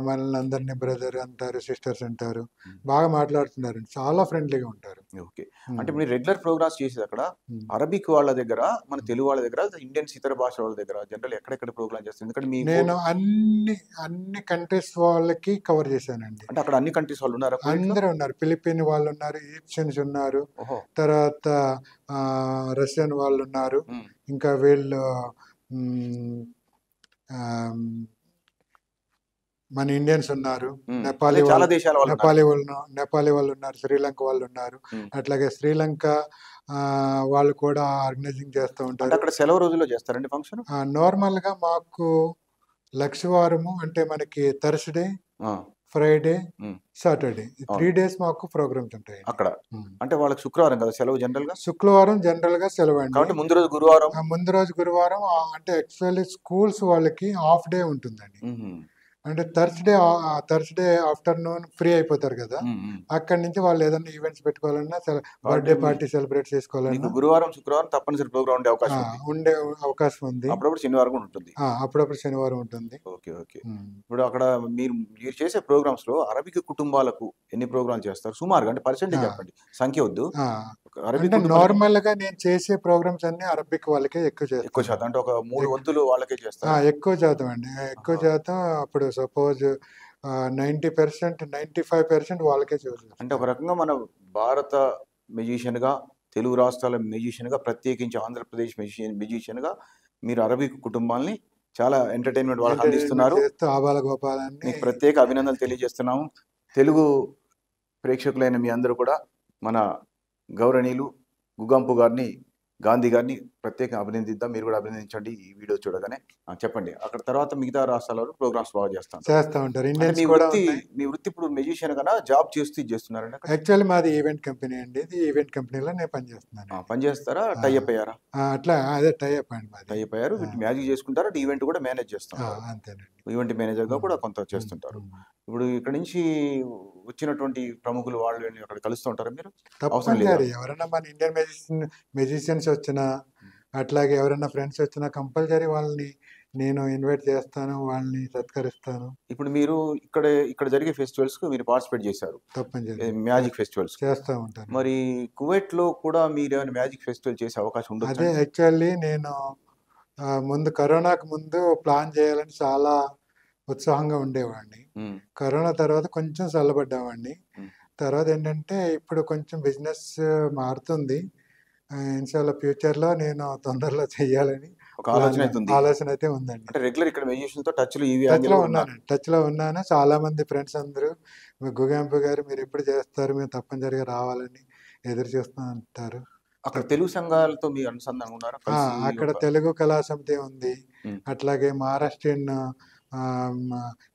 మనల్ని అందరినీ బ్రదర్ అంటారు, సిస్టర్స్ అంటారు, బాగా మాట్లాడుతున్నారు, చాలా ఫ్రెండ్లీగా ఉంటారు. ఓకే. అంటే మీరు రెగ్యులర్ ప్రోగ్రామ్స్ చేసేది అక్కడ ఉమ్. అరబిక్ వాళ్ళ దగ్గర, మన తెలుగు వాళ్ళ దగ్గర, ఇండియన్స్ ఇతర భాషల వాళ్ళ దగ్గర జనరల్ ఎక్కడెక్కడ ప్రోగ్రామ్ చేస్తారు? ఎందుకంటే మీ నేను అన్ని కంట్రీస్ వాళ్ళకి కవర్ చేశానండి. అంటే అక్కడ అన్ని కంట్రీస్ వాళ్ళు ఉన్నారా కువైట్లో? అందరూ ఉన్నారు, ఫిలిపిన్ వాళ్ళు ఉన్నారు, ఈజిప్షియన్స్ ఉన్నారు, ఓహో. తర్వాత రష్యన్ వాళ్ళు ఉన్నారు, ఉమ్. ఇంకా వీళ్ళు మ్, ఆమ్, మన ఇండియన్స్ ఉన్నారు, అదే చాలా దేశాల వాళ్ళు ఉన్నారు. నేపాలీ వాళ్ళు ఉన్నారు, శ్రీలంక వాళ్ళు ఉన్నారు. అట్లాగే శ్రీలంక వాళ్ళు కూడా ఆర్గనైజింగ్ చేస్తూ అంటే ఉంటారు. అక్కడ సెలవు రోజుల్లో చేస్తారండి ఫంక్షన్? నార్మల్గా మాకు లక్షవారము అంటే మనకి థర్స్డే, ఫ్రైడే, సాటర్డే, 3 days మాకు ప్రోగ్రామ్స్ ఉంటాయి అక్కడ. అంటే వాళ్ళకి శుక్రవారం కదా సెలవు జనరల్ గా? శుక్రవారం జనరల్ గా సెలవు అండి. కాబట్టి ముందు రోజు గురువారం, ముందు రోజు గురువారం. అంటే యాక్చువల్లీ స్కూల్స్ వాళ్ళకి హాఫ్ డే ఉంటుందండి. అంటే థర్స్డే ఆఫ్టర్నూన్ ఫ్రీ అయిపోతారు కదా, అక్కడి నుంచి వాళ్ళు ఏదైనా ఈవెంట్స్ పెట్టుకోవాలన్నా, బర్త్డే పార్టీ సెలబ్రేట్ చేసుకోవాలన్నా గురువారం శుక్రవారం తప్పనిసరి ప్రోగ్రామ్ ఉండే అవకాశం ఉంది. అప్పుడప్పుడు శనివారం ఉంటుంది. అప్పుడప్పుడు శనివారం ఉంటుంది. Okay okay. ఇప్పుడు అక్కడ మీరు చేసే ప్రోగ్రామ్స్ లో అరబిక్ కుటుంబాలకు ఎన్ని ప్రోగ్రామ్స్ చేస్తారు సుమారుగా? అంటే పర్సెంటేజ్ చెప్పండి, సంఖ్య వద్దు. నార్మల్ గా నేను చేసే ప్రోగ్రామ్స్ అన్ని అరబిక్ వాళ్ళకే ఎక్కువ శాతం. అంటే ఒక 3 వంతులు వాళ్ళకే చేస్తారు. ఎక్కువ శాతం అండి, ఎక్కువ శాతం. అప్పుడు సపోజ్ 90%, 95% వాళ్ళకే చేస్తారు. అంటే ఒక రకంగా మన భారత మ్యూజిషియన్ గా, తెలుగు రాష్ట్రాల మ్యూజిషియన్ గా, ప్రత్యేకించి ఆంధ్రప్రదేశ్ మ్యూజిషియన్ గా మీరు అరబిక్ కుటుంబాన్ని చాలా ఎంటర్టైన్మెంట్ వాళ్ళకి అందిస్తున్నారు. మీకు ప్రత్యేక అభినందనలు తెలియజేస్తున్నాము. తెలుగు ప్రేక్షకులైన మీ అందరూ కూడా మన గౌరవనీయులు గుగంపు గారిని, గాంధీ గారిని ప్రత్యేకంగా అభినందిద్దాం. మీరు కూడా అభినందించండి ఈ వీడియో చూడగానే. చెప్పండి, అక్కడ తర్వాత మిగతా రాష్ట్రాలలో ప్రోగ్రామ్స్ బాగా చేస్తా ఉంటారు. మీ వృత్తి ఇప్పుడు మ్యూజిషియన్ కన్నా జాబ్ చేస్తున్నారండి? యాక్చువల్లీ మాది ఈవెంట్ కంపెనీ అండి. ఇది ఈవెంట్ కంపెనీలో నేను పనిచేస్తున్నాను. పనిచేస్తారా? టైఅప్ అయ్యారా? అట్లా అదే టైఅప్ అండి. టైఅప్ అయ్యారు, మ్యాజిక్ చేసుకుంటారా? ఈవెంట్ కూడా మేనేజ్ చేస్తారు. అంతేనండి, ఈవెంట్ మేనేజర్ గా కూడా కొంత చేస్తుంటారు. ఇప్పుడు ఇక్కడ నుంచి వచ్చినటువంటి ప్రముఖులు వాళ్ళు అక్కడ కలుస్తూ ఉంటారా మీరు? తప్పనిసరి ఎవరైనా మన ఇండియన్ మ్యూజిషియన్స్ వచ్చినా, అట్లాగే ఎవరైనా ఫ్రెండ్స్ వచ్చినా కంపల్సరీ వాళ్ళని నేను ఇన్వైట్ చేస్తాను, వాళ్ళని సత్కరిస్తాను. ఇప్పుడు మీరు ఇక్కడ జరిగే ఫెస్టివల్స్ కు మీరు పార్టిసిపేట్ చేశారు, తప్పనిసరి మ్యాజిక్ ఫెస్టివల్స్ చేస్తూ ఉంటాను. మరి కువైట్ లో కూడా మీరు ఏమైనా మ్యాజిక్ ఫెస్టివల్ చేసే అవకాశం ఉండదు? అదే యాక్చువల్లీ నేను కరోనాకు ముందు ప్లాన్ చేయాలని చాలా ఉత్సాహంగా ఉండేవాడిని. కరోనా తర్వాత కొంచెం చల్లబడ్డామండి. తర్వాత ఏంటంటే ఇప్పుడు కొంచెం బిజినెస్ మారుతుంది. ఇన్షాల్లా ఫ్యూచర్ లో నేను తొందరలో చెయ్యాలని ఒక ఆలోచన అయితే ఉందండి. అంటే రెగ్యులర్ ఇక్కడ మ్యూజిషియన్ తో టచ్ లో ఉన్నాను. చాలా మంది ఫ్రెండ్స్ అందరూ గుగంపు గారు మీరు ఎప్పుడు చేస్తారు, మేము తప్పనిసరిగా రావాలని ఎదురు చూస్తూ ఉంటారు. అక్కడ తెలుగు సంఘాలతో మీ అనుసంధానం ఉన్నారా? అక్కడ తెలుగు కళా సమితి ఉంది, అట్లాగే మహారాష్ట్రియన్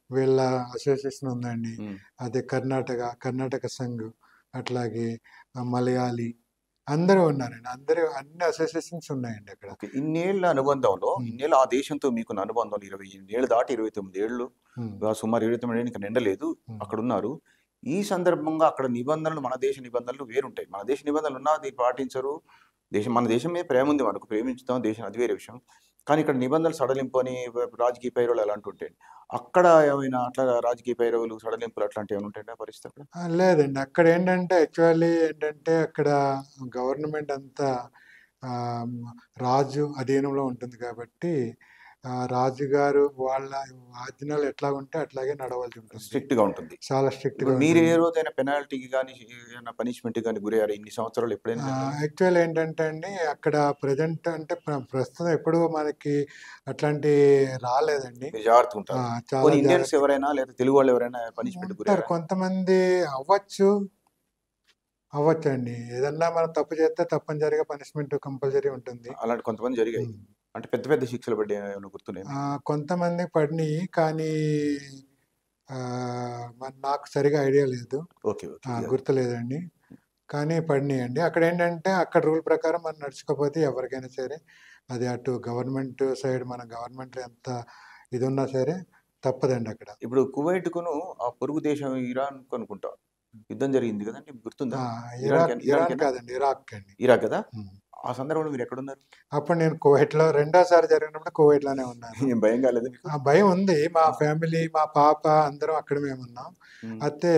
వీళ్ళ అసోసియేషన్ ఉందండి, అదే కర్ణాటక సంఘ్, అట్లాగే మలయాళీ అందరూ ఉన్నారండి. అన్ని అసోసియేషన్స్ ఉన్నాయండి అక్కడ. ఇన్నేళ్ల అనుబంధంలో, ఇన్నేళ్ళ ఆ దేశంతో మీకున్న అనుబంధంలో 28 ఏళ్ళు దాటి 29 ఏళ్ళు, సుమారు 29 ఏళ్ళు ఇంకా నిండలేదు అక్కడ ఉన్నారు. ఈ సందర్భంగా అక్కడ నిబంధనలు, మన దేశ నిబంధనలు వేరుంటాయి. మన దేశ నిబంధనలు ఉన్నా దీన్ని పాటించరు. మన దేశం మీద ప్రేమ ఉంది, మనకు ప్రేమించుతాం దేశం, అది వేరే విషయం. కానీ ఇక్కడ నిబంధనలు సడలింపు అని, రాజకీయ పైరవులు అలాంటి ఉంటాయి. అక్కడ ఏమైనా అట్లా రాజకీయ పైరవులు, సడలింపులు అట్లాంటివి ఏమైనా ఉంటాయి పరిస్థితి అక్కడ? లేదండి, అక్కడ ఏంటంటే అక్కడ గవర్నమెంట్ అంతా రాజు అధీనంలో ఉంటుంది కాబట్టి రాజుగారు వాళ్ళ ఆజ్ఞలు ఎట్లా ఉంటే అట్లాగే నడవాల్సి ఉంటుంది. స్ట్రిక్ట్ గా ఉంటుంది, చాలా స్ట్రిక్ట్ గా. మీరు ఏ రోజైనా పెనాల్టీకి కానీ ఏమైనా పనిష్మెంట్ కానీ గురయ్యారు ఇన్ని సంవత్సరాలు ఎప్పుడైనా? యాక్చువల్ ఏంటంటే అండి, అక్కడ ప్రజెంట్ అంటే ప్రస్తుతం ఎప్పుడు మనకి అట్లాంటి రాలేదండి. జాగ్రత్త ఉంటారు. ఇండియన్స్ ఎవరైనా లేదా తెలుగు వాళ్ళు ఎవరైనా పనిష్మెంట్ గురయ్యారు? కొంతమంది అవ్వచ్చండి. ఏదన్నా మనం తప్పు చేస్తే తప్పనిసరిగా పనిష్మెంట్ కంపల్సరీ ఉంటుంది. అలాంటి కొంతమంది జరిగాయి. అంటే పెద్ద పెద్ద శిక్షలు పడ్డాయి గుర్తున్నాయి? కొంతమంది పడినాయి, కానీ నాకు సరిగా ఐడియా లేదు, గుర్తులేదండి, కానీ పడినాయండి. అక్కడ ఏంటంటే అక్కడ రూల్ ప్రకారం మనం నడుచుకోకపోతే ఎవరికైనా సరే, అది అటు గవర్నమెంట్ సైడ్, మన గవర్నమెంట్ ఎంత ఇది ఉన్నా సరే తప్పదండి అక్కడ. ఇప్పుడు కువైట్కును ఆ పొరుగు దేశం ఇరాన్ అనుకుంటా యుద్ధం జరిగింది కదండి, గుర్తుందా? ఇరాన్ కాదండి, ఇరాక్ అండి. ఇరాక్ కదా. ఆ సందర్భంలో మీరు ఎక్కడున్నారు? అప్పుడు నేను కువైట్లో రెండోసారి జరిగినప్పుడు కువైట్లోనే ఉన్నాను. ఏం భయం కాలేదా మీకు? ఆ భయం ఉంది. మా ఆ! ఫ్యామిలీ, మా పాప అందరం అక్కడ మేమున్నాం. హ్మ్. అయితే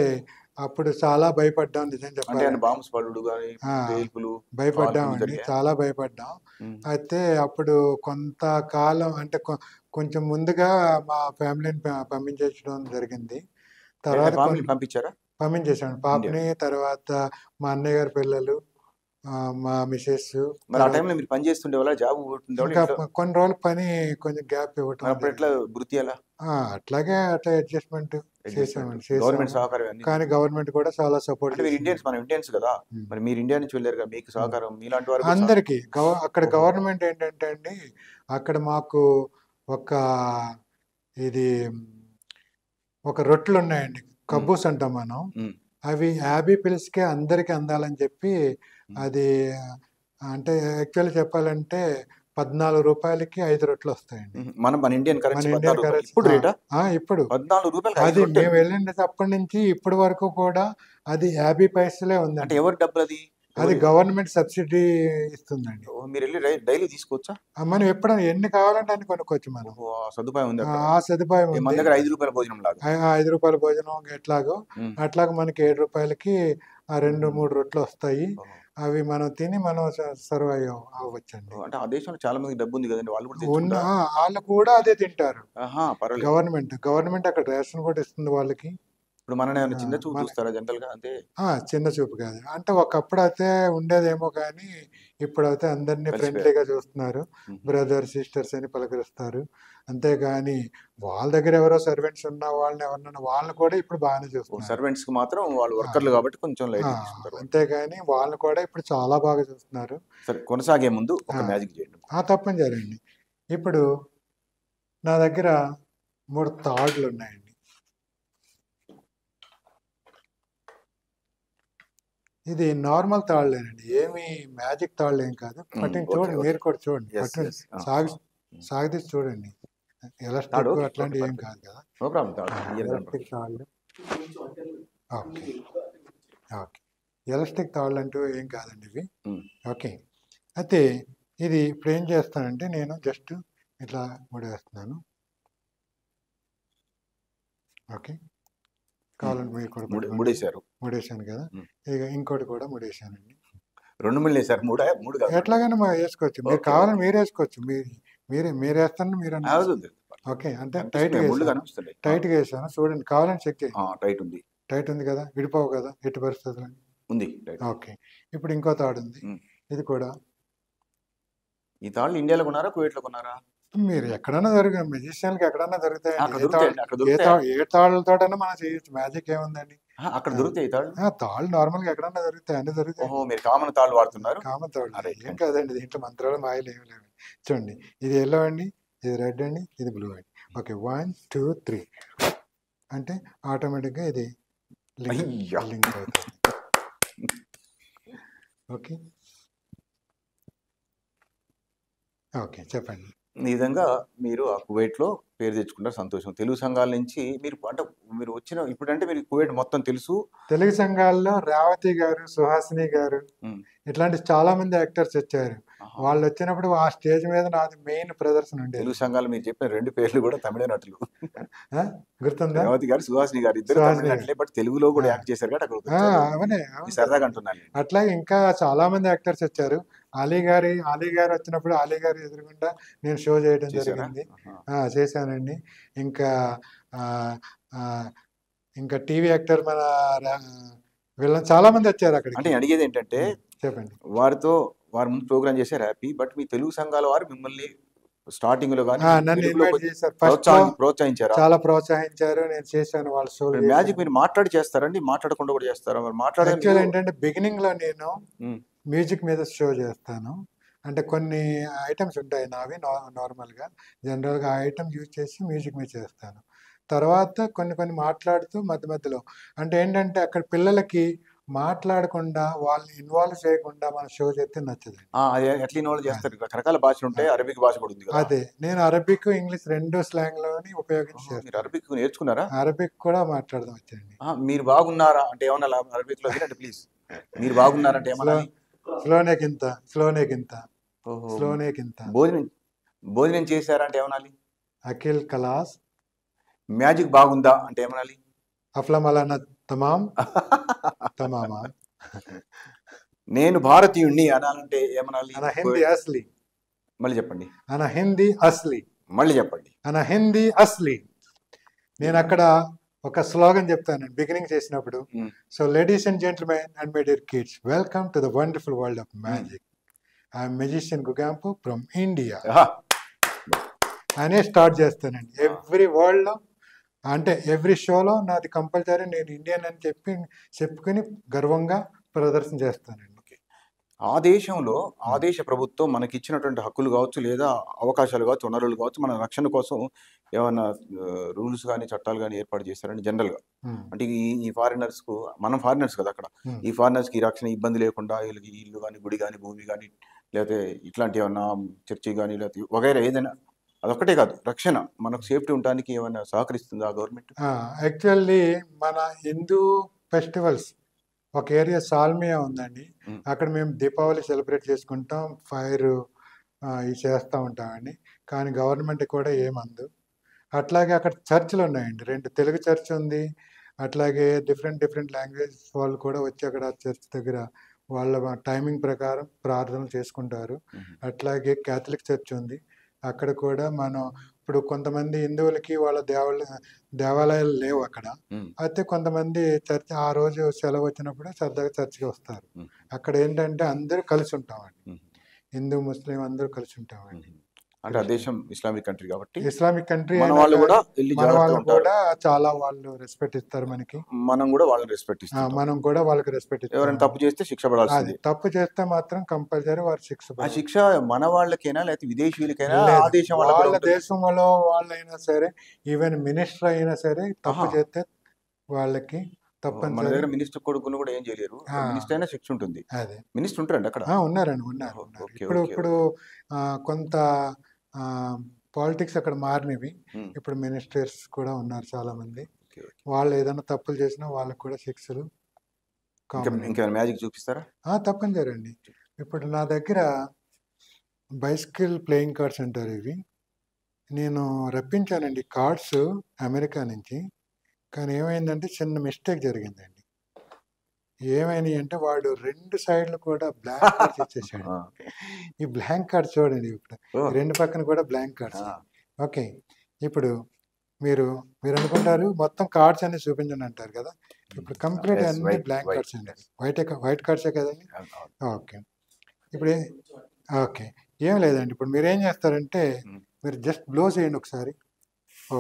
అప్పుడు చాలా భయపడ్డాం నిజం అంటే ఆయన చెప్పాలంటే. బాంబ్స్ పడుడు గాని, ఆ! పేల్పులు, కాల్పులు భయపడ్డామండి. జరిగాయా? చాలా భయపడ్డాం. హ్మ్. అయితే అప్పుడు కొంతకాలం అంటే కొంచెం ముందుగా మా ఫ్యామిలీని పంపించేయడం జరిగింది. తర్వాత ఫ్యామిలీని పంపించారా? పంపించేసాం. ఇండియా. పాపని, తర్వాత మా అన్నయ్య గారి పిల్లలు, మా మిసెస్, మరి ఆ తర్వాత టైంలో మీరు పని చేస్తుండేవాళ్ళా? జాబ్ కొట్టుండేవాళ్ళా ఇంకా ఇంట్లో? కొన్ని రోజులు పని కొంచెం గ్యాప్ ఇవ్వటం మరప్పుడు ఎట్లా జరిగింది. వృత్తి ఎలా? అట్లాగే అట్లా అడ్జస్ట్‌మెంట్ అడ్జస్ట్‌మెంట్. చేసామండి. గవర్నమెంట్ చేసాము. సహకారం ఇవన్నీ కానీ జరిగాయి. గవర్నమెంట్ కూడా చాలా సపోర్ట్ అంటే మీరు చేసింది. ఇండియన్స్, మనం ఇండియన్స్ కదా! హ్మ్. మరి మీరు ఇండియా నుంచి వెళ్లారు కదా! మీకు హ్మ్. సహకారం మీలాంటి వారు కూడా అందరికి అక్కడ ఓహో! గవర్నమెంట్ ఏంటంటే అండి, అక్కడ మాకు ఒక ఇది ఒక రొట్టెలున్నాయండి. హ్మ్. కబ్బూస్ అంటాం మనం. హ్మ్. అవి 50 పిల్స్‌కే అందరికి అందాలని చెప్పి హ్మ్. అది అంటే యాక్చువల్లీ చెప్పాలంటే రూ. 14కి 5 రొట్టెలొస్తాయండి. హుహు. మన ఇండియన్ మన కరెన్సీ రూ. ఇండియన్ 14. కరెన్సీ ఇప్పుడు రేటా? ఇప్పుడు. రూ. 14కి 5 అది రొట్టెలు. మేము వెళ్ళినప్పటి నుంచి ఇప్పటి వరకు కూడా అది 50 పైసలే అంటే ఉందండి. ఎవరి డబ్బులది? అది ఎవరి గవర్నమెంట్ సబ్సిడీ ఇస్తుందండి. ఓహ్! మీరెళ్లి డైలీ తీసుకోవచ్చా? మనం ఎప్పుడైనా ఎన్ని కావాలంటే అన్ని కొనుక్కోవచ్చు మనం. ఓహో! ఆ సదుపాయం ఉందక్కడ. ఆ సదుపాయం మన ఉంది. దగ్గర రూ. 5 భోజనం లాగా. రూ. 5 భోజనం ఎట్లాగో, హ్మ్. అట్లాగా మనకి రూ. 7కి 2, హుహు. 3 రొట్టెలొస్తాయి. ఓహో! అవి మనం తిని మనం సర్వైవ్ అవ్వచ్చండి. ఓహ్! అంటే ఆ దేశంలో చాలా మందికి డబ్బుంది గదండీ! వాళ్ళు కూడా తెచ్చుకుంటారా? ఆళ్ళు కూడా అదే తింటారు. ఆహా! పర్వాలేదు. గవర్నమెంట్ అక్కడ రేషన్ కూడా ఇస్తుంది వాళ్ళకి. ఇప్పుడు మనల్ని ఏమన్నా ఆ! చిన్న చూపు మన చూస్తారా జనరల్‌గా? అంటే చిన్న చూపు కాదు. అంటే ఒకప్పుడైతే ఉండేదేమో కానీ, ఇప్పుడైతే అందరిని కలిసిపోయారు. ఫ్రెండ్లీగా చూస్తున్నారు. హుహు. బ్రదర్, సిస్టర్స్ అని పలకరిస్తారు. అంతేగాని వాళ్ళ దగ్గర ఎవరో సర్వెంట్స్ ఉన్న వాళ్ళని ఎవరినన్నా వాళ్ళని కూడా ఇప్పుడు బాగానే ఓహ్! చూస్తున్నారు. సర్వెంట్స్‌కి మాత్రం వాళ్ళు ఆ! వర్కర్‌లు గాబట్టి కొంచెం ఆ! లైట్‌గా తీసుకుంటారు వాళ్ళు. అంతేగాని వాళ్ళని కూడా ఇప్పుడు చాలా బాగా చూస్తున్నారు. సరే కొనసాగే ముందు ఆ! ఒక మ్యాజిక్ చేయండి. తప్పనిసరండి. ఇప్పుడు నా దగ్గర 3 తాడులున్నాయండి. ఇది నార్మల్ తాళ్ళేనండి. ఏమి మ్యాజిక్ తాళ్ళేం కాదు. హ్మ్. పట్టుకొని ఓకే. చూడండి. ఓకే. మీరు కూడా చూడండి. యెస్. పట్టుకొని యెస్. ఆ! ఆ! హ్మ్. సాగదీసి చూడండి. తాడు ఎలాస్టిక్ ఓకే. ఓకే. అట్లాంటివి ఏం పర్ఫెక్ట్. కాదు కదా! నో ప్రాబ్లమ్ తాడు. క్లియర్‌గా ఎలాస్టిక్ కనపడుతుంది. తాళ్ళు. ఓకే. ఓకే. ఎలాస్టిక్ తాళ్ళంటూ ఏం కాదండి ఇవి. హ్మ్. ఓకే. అయితే ఇది ఇప్పుడేం చేస్తానంటే నేను జస్ట్ ఇట్లా ముడేస్తున్నాను. ఓకే. హ్మ్. కావాలంటే మీరు కూడా పట్టుకోండి. ముడేశారు. ముడేశాను కదా! హ్మ్. ఇక ఇంకోటి కూడా ముడేశానండి. 2 ముళ్ళేశారు. 3 కాదు 2. ఎట్లాగైనా ఏసుకోవచ్చు. మీరు ఓకే. కావాలని ఓకే. మీరేసుకోవచ్చు. మీరేస్తారని ఆ! మీరన్నా వద్దు. ఏసుకోవచ్చు. ఓకే. అంటే కనిపిస్తున్నాయి. ముళ్ళు కనిపిస్తున్నాయి. ఆ! టైట్‌గా ఏసాను. చూడండి కావాలని చెక్ ఆ! చేయండి. టైట్ ఉంది. టైట్ ఉంది కదా! విడిపోవు కదా! ఎట్టి పరిస్థితుల్లోని. ఉంది. టైట్ ఉంది. ఓకే. ఇప్పుడు ఇంకో తాడుంది. హ్మ్. ఇది కూడా ఈ తాళ్ళు ఇండియాలో కొన్నారా? కువైట్‌లో కొన్నారా? మీరు ఎక్కడన్నా మెజిషియన్‌కి ఎక్కడన్నా దొరుకుతాయండి. అక్కడ దొరుకుతాయండి. అక్కడ దొరుకుతాయా? ఏ తాళ్ళతోటైనా మనం చేయొచ్చు. మ్యాజిక్ ఏముందండి. అహా! అక్కడ ఆ! దొరుకుతాయి ఈ తాళ్ళు? తాళ్ళు నార్మల్‌గా ఎక్కడన్నా దొరుకుతాయి. అన్నీ ఓహో! దొరుకుతాయండి. మీరు కామన్ తాళ్ళు వాడుతున్నారు. కామన్ తాళ్ళు. ఆ! రైట్. ఏం మంచిది. కాదండి. దీంట్లో మంత్రాలు మాయలు ఏమి లేవు. చూడండి. ఇది యెల్లో అండి. ఇది రెడ్ అండి. ఇది బ్లూ అండి. ఓకే. 1, 2, 3 అంటే ఆటోమేటిక్‌గా ఇది లింక్ అయ్యా! లింక్ అవుతుంది. ఓకే. ఓకే. చెప్పండి. ఈ విధంగా మీరు ఆ కువైట్‌లో పేరు తెచ్చుకున్నారు సంతోషం. తెలుగు సంఘాల నుంచి మీరు అంటే మీరు వచ్చిన ఇప్పుడంటే మీరు కువైట్ మొత్తం తెలుసు. తెలుగు సంఘాల్లో రేవతి గారు, సుహాసిని గారు హ్మ్. ఇట్లాంటి చాలా మంది యాక్టర్స్ వచ్చారు. ఆహా! వాళ్ళొచ్చినప్పుడు ఆ స్టేజ్ మీద నాది మెయిన్ ప్రదర్శన తెలుగు ఉండేదండి. సంఘాలు మీరు చెప్పిన 2 పేర్లు కూడా తమిళ నటులు. ఆ! గుర్తుందా? రేవతి గారు, సుహాసిని గారు ఇద్దరు తమిళ సుహాసిని గారు. నటులే. బట్ తెలుగులో ఆ! కూడా యాక్ట్ చేశారు కాబట్టి అక్కడికొచ్చారు. అవును మీ సరదాగా కదండీ. అంటున్నానులెండి. అట్లాగే ఇంకా చాలా మంది యాక్టర్స్ వచ్చారు. అలీ గారు వచ్చినప్పుడు అలీ గారి ఎదురుగుండా నేను షో చేయడం చేశారా? జరిగింది. ఆహా! చేశానండి. ఇంకా ఆహ్, ఆహ్, ఇంకా టీవీ యాక్టర్ మన రా వీళ్ళని చాలా మంది వచ్చారు అంటే అక్కడికి. నేను అడిగేదేంటంటే చెప్పండి. వారితో వారి ముందు ప్రోగ్రామ్ చేశారు హ్యాపీ. బట్ మీ తెలుగు సంఘాల వారు మిమ్మల్ని స్టార్టింగ్‌లో గాని నన్ను ఇన్వైట్ తెలుగులోకొచ్చి చేశారు. ఫస్ట్‌లో ప్రోత్సహించారా? చాలా ప్రోత్సహించారు. నేను చేశాను. వాళ్ళ షోలు మరి మ్యాజిక్ చేశాను. మీరు మాట్లాడి చేస్తారండి? మాట్లాడకుండా కూడా చేస్తారా? మరి మాట్లాడగా యాక్చువల్ మీరు ఏంటంటే బిగినింగ్‌లో నేను హ్మ్. మ్యూజిక్ మీద షో చేస్తాను. అంటే కొన్ని ఐటెమ్స్ ఉంటాయి నావి నార్మల్‌గా. జనరల్‌గా ఆ ఐటెమ్ యూజ్ చేసి మ్యూజిక్ మీద చేస్తాను. తర్వాత కొన్ని కొన్ని మాట్లాడుతూ మధ్య మధ్యలో అంటే ఏంటంటే అక్కడ పిల్లలకి మాట్లాడకుండా వాళ్ళని ఇన్వాల్వ్ చేయకుండా మనం షో చేస్తే నచ్చదండి. ఆ! అది ఎట్లా ఇన్వాల్వ్ అది. చేస్తారు? రకరకాల ఆ! భాషలుంటాయి. అరబిక్ భాష కూడా ఉంది కదా! అదే. నేను అరబిక్, ఇంగ్లీష్ 2 స్లాంగ్‌లోని ఉపయోగించి ఓహో! మీరు చేస్తాను. అరబిక్ నేర్చుకున్నారా? అరబిక్ కూడా మాట్లాడడం వచ్చండి. మీరు బాగున్నారా? అంటే ఏమనాలా అరబిక్‌లో వినండి ప్లీజ్. మీరు బాగున్నారంటే స్లో ఏమనాలి? స్లోనేకింత ఓహో. స్లోనేకింత భోజనం చేశారంటే ఏమనాలి? అఖిల్ కలాస్ మ్యాజిక్ బాగుందా అంటే ఏమనాలి? అఫ్లమలన తమాం తమామా నేను భారతీయుణ్ణి అనాలంటే ఏమనాలి? అన హిందీ అస్లీ మళ్ళీ చెప్పండి. అన హిందీ అస్లీ మళ్ళీ చెప్పండి. అన హిందీ అస్లీ. నేను అక్కడ ఒక స్లోగన్ చెప్తానండి బిగినింగ్ చేసినప్పుడు. So ladies and gentlemen and my dear kids, welcome to the wonderful world of magic. I'm magician Gugampu from India అనే స్టార్ట్ చేస్తానండి. ఎవ్రీ వరల్డ్లో అంటే ఎవ్రీ షోలో నాది కంపల్సరీ నేను ఇండియన్ అని చెప్పుకుని గర్వంగా ప్రదర్శన చేస్తానండి. ఆ దేశంలో ఆ దేశ ప్రభుత్వం మనకి ఇచ్చినటువంటి హక్కులు కావచ్చు, లేదా అవకాశాలు కావచ్చు, వనరులు కావచ్చు, మన రక్షణ కోసం ఏమైనా రూల్స్ కానీ చట్టాలు కానీ ఏర్పాటు చేస్తారండి జనరల్గా? అంటే ఈ ఫారినర్స్కు, మనం ఫారినర్స్ కదా అక్కడ, ఈ ఫారినర్స్కి ఈ రక్షణ ఇబ్బంది లేకుండా వీళ్ళకి ఇల్లు కానీ, గుడి కానీ, భూమి కానీ, లేకపోతే ఇట్లాంటి ఏమన్నా చర్చి కానీ, లేకపోతే వగైరా ఏదైనా, అదొక్కటే కాదు, రక్షణ మనకు సేఫ్టీ ఉండడానికి ఏమైనా సహకరిస్తుందా గవర్నమెంట్? యాక్చువల్లీ మన హిందూ ఫెస్టివల్స్ ఒక ఏరియా సాల్మియా ఉందండి. అక్కడ మేము దీపావళి సెలబ్రేట్ చేసుకుంటాం, ఫైర్ ఇవి చేస్తూ ఉంటామండి. కానీ గవర్నమెంట్ కూడా ఏమందు. అట్లాగే అక్కడ చర్చిలు ఉన్నాయండి, 2 తెలుగు చర్చ్ ఉంది. అట్లాగే డిఫరెంట్ లాంగ్వేజ్ వాళ్ళు కూడా వచ్చి అక్కడ చర్చ్ దగ్గర వాళ్ళ టైమింగ్ ప్రకారం ప్రార్థనలు చేసుకుంటారు. అట్లాగే క్యాథలిక్ చర్చ్ ఉంది, అక్కడ కూడా మనం ఇప్పుడు కొంతమంది హిందువులకి వాళ్ళ దేవాలయాలు లేవు అక్కడ. అయితే కొంతమంది చర్చ్ ఆ రోజు సెలవు వచ్చినప్పుడు సరదాగా చర్చికి వస్తారు. అక్కడ ఏంటంటే అందరూ కలిసి ఉంటామండి, హిందూ ముస్లిం అందరూ కలిసి ఉంటామండి. అంటే ఆ దేశం ఇస్లామిక్ కంట్రీ కాబట్టి, ఇస్లామిక్ కంట్రీ మన వాళ్ళు కూడా చాలా వాళ్ళు రెస్పెక్ట్ ఇస్తారు మనకి, మనం కూడా వాళ్ళని రెస్పెక్ట్ ఇస్తాం, మనం కూడా వాళ్ళకి రెస్పెక్ట్ ఇస్తాం. ఎవరైనా తప్పు చేస్తే శిక్ష పడాల్సింది. తప్పు చేస్తే మాత్రం కంపల్సరీ వారు శిక్ష. ఆ శిక్ష మన వాళ్ళకైనా లేకపోతే విదేశీయులకైనా, ఆ దేశం వాళ్ళ దేశంలో వాళ్ళైనా సరే, ఈవెన్ మినిస్టర్ అయినా సరే తప్పు చేస్తే వాళ్ళకి తప్పని. మన దగ్గర మినిస్టర్ కొడుకును కూడా ఏం చేయలేరు, మినిస్టర్ అయినా శిక్ష ఉంటుంది. అదే మినిస్టర్ ఉంటారండి అక్కడ? ఉన్నారు. ఇప్పుడు కొంత పాలిటిక్స్ అక్కడ మారినవి. ఇప్పుడు మినిస్టర్స్ కూడా ఉన్నారు చాలా మంది. వాళ్ళు ఏదైనా తప్పులు చేసినా వాళ్ళకి కూడా శిక్షలు. ఇంకా మ్యాజిక్ చూపిస్తారా? తప్పనిసరి అండి. ఇప్పుడు నా దగ్గర బైసికల్ ప్లేయింగ్ కార్డ్స్ అంటారు, ఇవి నేను రప్పించానండి కార్డ్స్ అమెరికా నుంచి. కానీ ఏమైందంటే చిన్న మిస్టేక్ జరిగిందండి. ఏమైనాయి అంటే వాడు 2 సైడ్లు కూడా బ్లాంక్ కార్డ్స్ ఇచ్చేసాడు. ఈ బ్లాంక్ కార్డ్స్ చూడండి, ఇప్పుడు 2 పక్కన కూడా బ్లాంక్ కార్డ్స్. ఓకే, ఇప్పుడు మీరు అనుకుంటారు మొత్తం కార్డ్స్ అన్ని చూపించండి అంటారు కదా. ఇప్పుడు కంప్లీట్ అన్ని బ్లాంక్ కార్డ్స్ అండి, వైట్ కార్డ్సే కదండి. ఓకే, ఇప్పుడు ఓకే ఏం లేదండి. ఇప్పుడు మీరు ఏం చేస్తారంటే మీరు జస్ట్ బ్లో చేయండి ఒకసారి.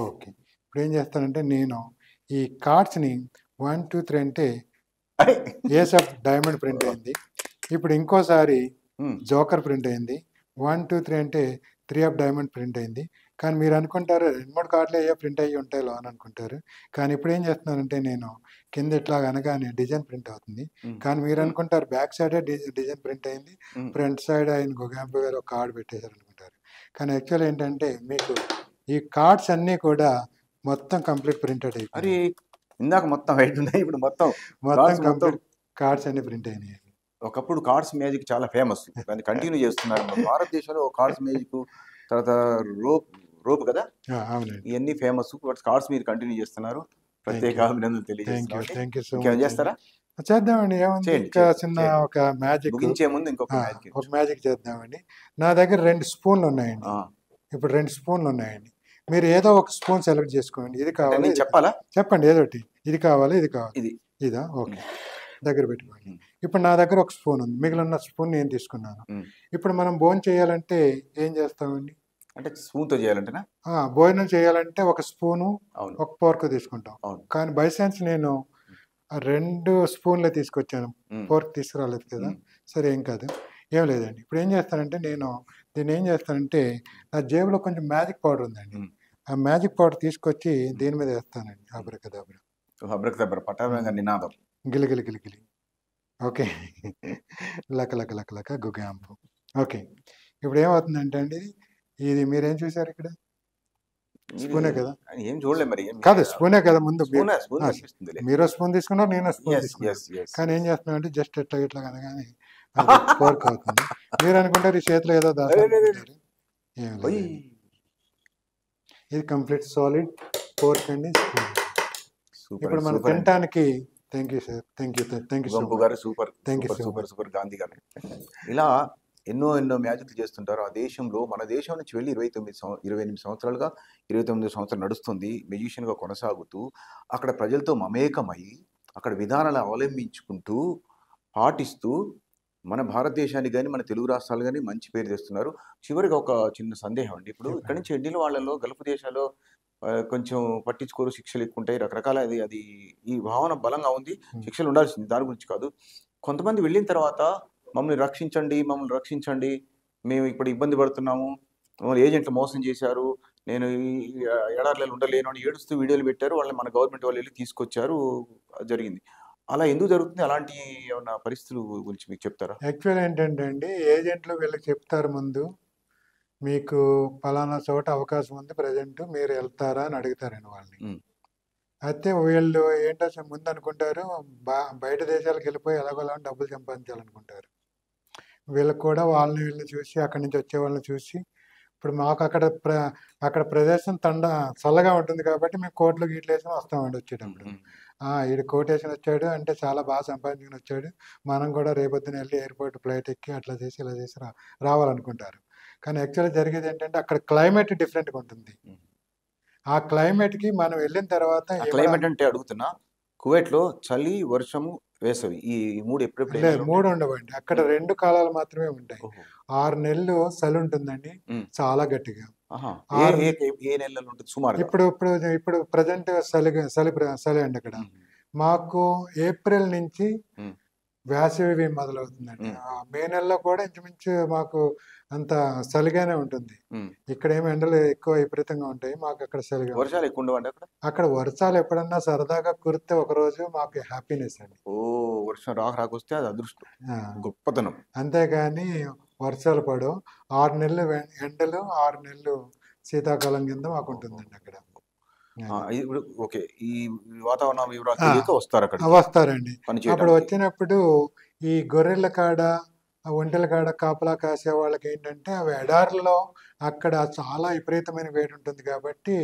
ఓకే, ఇప్పుడు ఏం చేస్తారంటే నేను ఈ కార్డ్స్ని 1 2 3 అంటే ఏస్ ఆఫ్ డైమండ్ ప్రింట్ అయింది. ఇప్పుడు ఇంకోసారి జోకర్ ప్రింట్ అయింది. 1 2 3 అంటే 3 ఆఫ్ డైమండ్ ప్రింట్ అయింది. కానీ మీరు అనుకుంటారు 2 కార్డులు అయ్యో ప్రింట్ అయ్యి ఉంటాయి లో అని అనుకుంటారు. కానీ ఇప్పుడు ఏం చేస్తున్నానంటే నేను కింద ఇట్లా అనగానే డిజైన్ ప్రింట్ అవుతుంది. కానీ మీరు అనుకుంటారు బ్యాక్ సైడే డిజైన్ ప్రింట్ అయింది, ఫ్రంట్ సైడ్ ఆయన గుగాంపు గారు ఒక కార్డు పెట్టేశారు అనుకుంటారు. కానీ యాక్చువల్ ఏంటంటే మీకు ఈ కార్డ్స్ అన్నీ కూడా మొత్తం కంప్లీట్ ప్రింటెడ్ అయిపోయి, ఇందాక మొత్తం వైట్ ఉన్నాయి, ఇప్పుడు మొత్తం కంప్లీట్ కార్డ్స్ అన్ని ప్రింట్ అయినాయి. ఒకప్పుడు కార్డ్స్ మ్యాజిక్ చాలా ఫేమస్, దాన్ని కంటిన్యూ చేస్తున్నారు. భారతదేశంలో కార్డ్స్ మ్యాజిక్, తర్వాత రోప్ కదా, ఇవన్నీ ఫేమస్. కార్డ్స్ మీరు కంటిన్యూ చేస్తున్నారు, ప్రత్యేక అభినందనలు తెలియజేస్తున్నారు. చేస్తారా? చేద్దామండి, ఏముంది ఇంకా చిన్న ఒక మ్యాజిక్. ముగించే ముందు ఇంకొక ఒక మ్యాజిక్ చేద్దామండి. నా దగ్గర 2 స్పూన్లు ఉన్నాయండి. ఇప్పుడు 2 స్పూన్లు ఉన్నాయండి. మీరు ఏదో ఒక స్పూన్ సెలెక్ట్ చేసుకోండి. ఇది కావాలి చెప్పాలా? చెప్పండి, ఏదోటి. ఇది కావాలి, ఇది కావాలి, ఇదా? ఓకే, దగ్గర పెట్టుకోండి. ఇప్పుడు నా దగ్గర ఒక స్పూన్ ఉంది, మిగిలిన స్పూన్ నేను తీసుకున్నాను. ఇప్పుడు మనం భోజనం చేయాలంటే ఏం చేస్తామండి? అంటే స్పూన్తో చేయాలంటేనా? భోజనం చేయాలంటే ఒక స్పూను, ఒక ఫోర్క్ తీసుకుంటాం. కానీ బై ఛాన్స్ నేను 2 స్పూన్లే తీసుకొచ్చాను, ఫోర్క్ తీసుకురాలేదు కదా. సరే ఏం కాదు, ఏం లేదండి. ఇప్పుడు ఏం చేస్తానంటే నేను దీన్ని ఏం చేస్తానంటే నా జేబులో కొంచెం మ్యాజిక్ పౌడర్ ఉందండి. ఆ మ్యాజిక్ పౌడర్ తీసుకొచ్చి దీని మీద వేస్తానండి. అబ్రకదబ్రా పటారంగా నినాదం, గిలిగిలి గిలిగిలి. ఓకే, లక లక లక లక గుగాంపు. ఓకే, ఇప్పుడు ఏమవుతుందంటే అండి, ఇది మీరేం చూసారు ఇక్కడ? స్పూనే కదా? ఏం చూడలే మరి. కాదు, స్పూనే కదా. ముందు మీరు స్పూన్ తీసుకున్నారు, నేను స్పూన్ తీసుకున్నాను. కానీ ఏం చేస్తున్నాం అంటే జస్ట్ ఎట్లా అనగానే అది పోర్క్ అవుతుంది. మీరు అనుకుంటారు ఈ చేతిలో ఏదో దాచాలనుకుంటారు, ఏం లేదు. ఇది కంప్లీట్ సాలిడ్ పోర్క్ అండి. ఇప్పుడు మనం తినడానికి thank you sir, thank you Gugampu గారు super thank you super super super Gandhi గారు. ఇలా ఎన్నో మ్యాజిక్లు చేస్తుంటారు. ఆ దేశంలో మన దేశం నుంచి వెళ్ళి 28 సంవత్సరాలుగా 29 సంవత్సరాలు నడుస్తుంది మెజిషియన్గా కొనసాగుతూ అక్కడ ప్రజలతో మమేకమై అక్కడ విధానాలు అవలంబించుకుంటూ పాటిస్తూ మన భారతదేశానికి కానీ మన తెలుగు రాష్ట్రాలు కానీ మంచి పేరు తెస్తున్నారు. చివరిగా ఒక చిన్న సందేహం అండి. ఇప్పుడు ఇక్కడి నుంచి ఎన్నిల వాళ్ళలో గల్ఫ్ దేశాల్లో కొంచెం పట్టించుకోరు, శిక్షలు ఎక్కువ ఉంటాయి, రకరకాల అది ఈ భావన బలంగా ఉంది. శిక్షలు ఉండాల్సింది, దాని గురించి కాదు. కొంతమంది వెళ్ళిన తర్వాత మమ్మల్ని రక్షించండి, మేము ఇప్పుడు ఇబ్బంది పడుతున్నాము, మమ్మల్ని ఏజెంట్లు మోసం చేశారు, నేను ఈ ఎడార్లలో ఉండలేను అని ఏడుస్తూ వీడియోలు పెట్టారు. వాళ్ళని మన గవర్నమెంట్ వాళ్ళు వెళ్ళి తీసుకొచ్చారు, జరిగింది. అలా ఎందుకు జరుగుతుంది? అలాంటి ఏమన్నా పరిస్థితుల గురించి మీకు చెప్తారా? యాక్చువల్ ఏంటంటే అండి, ఏజెంట్లు వీళ్ళకి చెప్తారు ముందు, మీకు పలానా చోట అవకాశం ఉంది ప్రజెంట్, మీరు వెళ్తారా అని అడుగుతారండి వాళ్ళని. అయితే వీళ్ళు ఏంటో ముందు అనుకుంటారు, బయట దేశాలకు వెళ్ళిపోయి ఎలాగోలా డబ్బులు సంపాదించాలనుకుంటారు. వీళ్ళకి కూడా వాళ్ళని వీళ్ళని చూసి, అక్కడి నుంచి వచ్చే వాళ్ళని చూసి, ఇప్పుడు మాకు అక్కడ ప్రదేశం చల్లగా ఉంటుంది కాబట్టి మేము కోట్లు గీట్లు వేసి వస్తామండి వచ్చేటప్పుడు. ఈడు కోటేషన్ వచ్చాడు అంటే చాలా బాగా సంపాదించుకుని వచ్చాడు, మనం కూడా రేపొద్దున వెళ్ళి ఎయిర్పోర్ట్ ఫ్లైట్ ఎక్కి అట్లా చేసి ఇలా చేసి రావాలనుకుంటారు. కానీ యాక్చువల్గా జరిగేది ఏంటంటే అక్కడ క్లైమేట్ డిఫరెంట్గా ఉంటుంది. ఆ క్లైమేట్కి మనం వెళ్ళిన తర్వాత క్లైమేట్ అంటే అడుగుతున్నా, కువైట్లో చలి, వర్షము, వేసవి ఈ 3 ఎప్పుడెప్పుడు? లేదు, 3 ఉండవండి. అక్కడ 2 కాలాలు మాత్రమే ఉంటాయి. 6 నెలలు చలి ఉంటుందండి, చాలా గట్టిగా. ఏ నెలలు ఉంటుంది సుమారు? ఇప్పుడు ప్రజెంట్ చలి అండి అక్కడ. మాకు ఏప్రిల్ నుంచి వేసవి మొదలవుతుందండి. మే నెలలో కూడా ఇంచుమించు మాకు అంత చలిగానే ఉంటుంది. ఇక్కడ ఏమి ఎండలు ఎక్కువ విపరీతంగా ఉంటాయి, మాకు అక్కడ చలిగా. వర్షాలు ఎక్కువ ఉండవండి అక్కడ వర్షాలు ఎప్పుడన్నా సరదాగా కురితే ఒక రోజు మాకు హ్యాపీనెస్ అండి. వర్షం రాకొస్తే అది అదృష్టం, గొప్పతనం. అంతేగాని వర్షాలు పడవు. 6 నెలలు ఎండలు, 6 నెలలు శీతాకాలం కింద మాకు ఉంటుందండి అక్కడ. ఓకే, ఈ వాతావరణం వివరాలు వస్తారండి. అప్పుడు వచ్చినప్పుడు ఈ గొర్రెల కాడ, ఒంటెల కాడ కాపలా కాసే వాళ్ళకి ఏంటంటే అవి ఎడారుల్లో అక్కడ చాలా విపరీతమైన వేడి ఉంటుంది కాబట్టి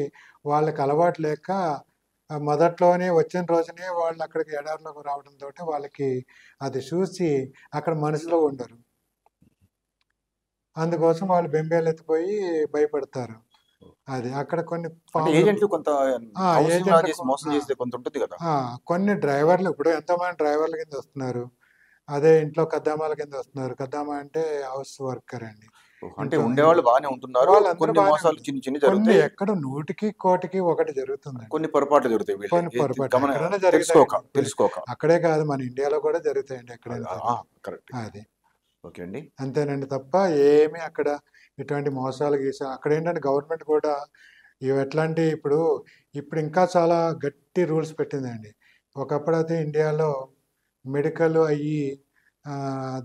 వాళ్ళకి అలవాటు లేక మొదట్లోనే వచ్చిన రోజునే వాళ్ళు అక్కడికి ఎడారిలోకి రావడంతో వాళ్ళకి అది చూసి అక్కడ మనసులో ఉండరు. అందుకోసం వాళ్ళు బెంబేలు ఎత్తిపోయి భయపడతారు. అది అక్కడ కొన్ని కొన్ని డ్రైవర్లు, ఇప్పుడు ఎంతోమంది డ్రైవర్ల కింద వస్తున్నారు, అదే ఇంట్లో కద్దామాల కింద వస్తున్నారు. కద్దామా అంటే హౌస్ వర్కర్ అండి. అంటే ఉండేవాళ్ళు బాగానే ఉంటున్నారు, కొన్ని ఎక్కడ 100కి 1 ఒకటి జరుగుతుంది, కొన్ని పొరపాట్లు జరుగుతాయి, కొన్ని పొరపాట్లు తెలుసుకోక. అక్కడే కాదు, మన ఇండియాలో కూడా జరుగుతాయండి ఎక్కడైనా. అది ఓకే అండి, అంతేనండి. తప్ప ఏమి అక్కడ ఇటువంటి మోసాలు అక్కడ ఏంటంటే గవర్నమెంట్ కూడా ఎట్లాంటి ఇప్పుడు ఇంకా చాలా గట్టి రూల్స్ పెట్టిందండి. ఒకప్పుడు అయితే ఇండియాలో మెడికల్ అయ్యి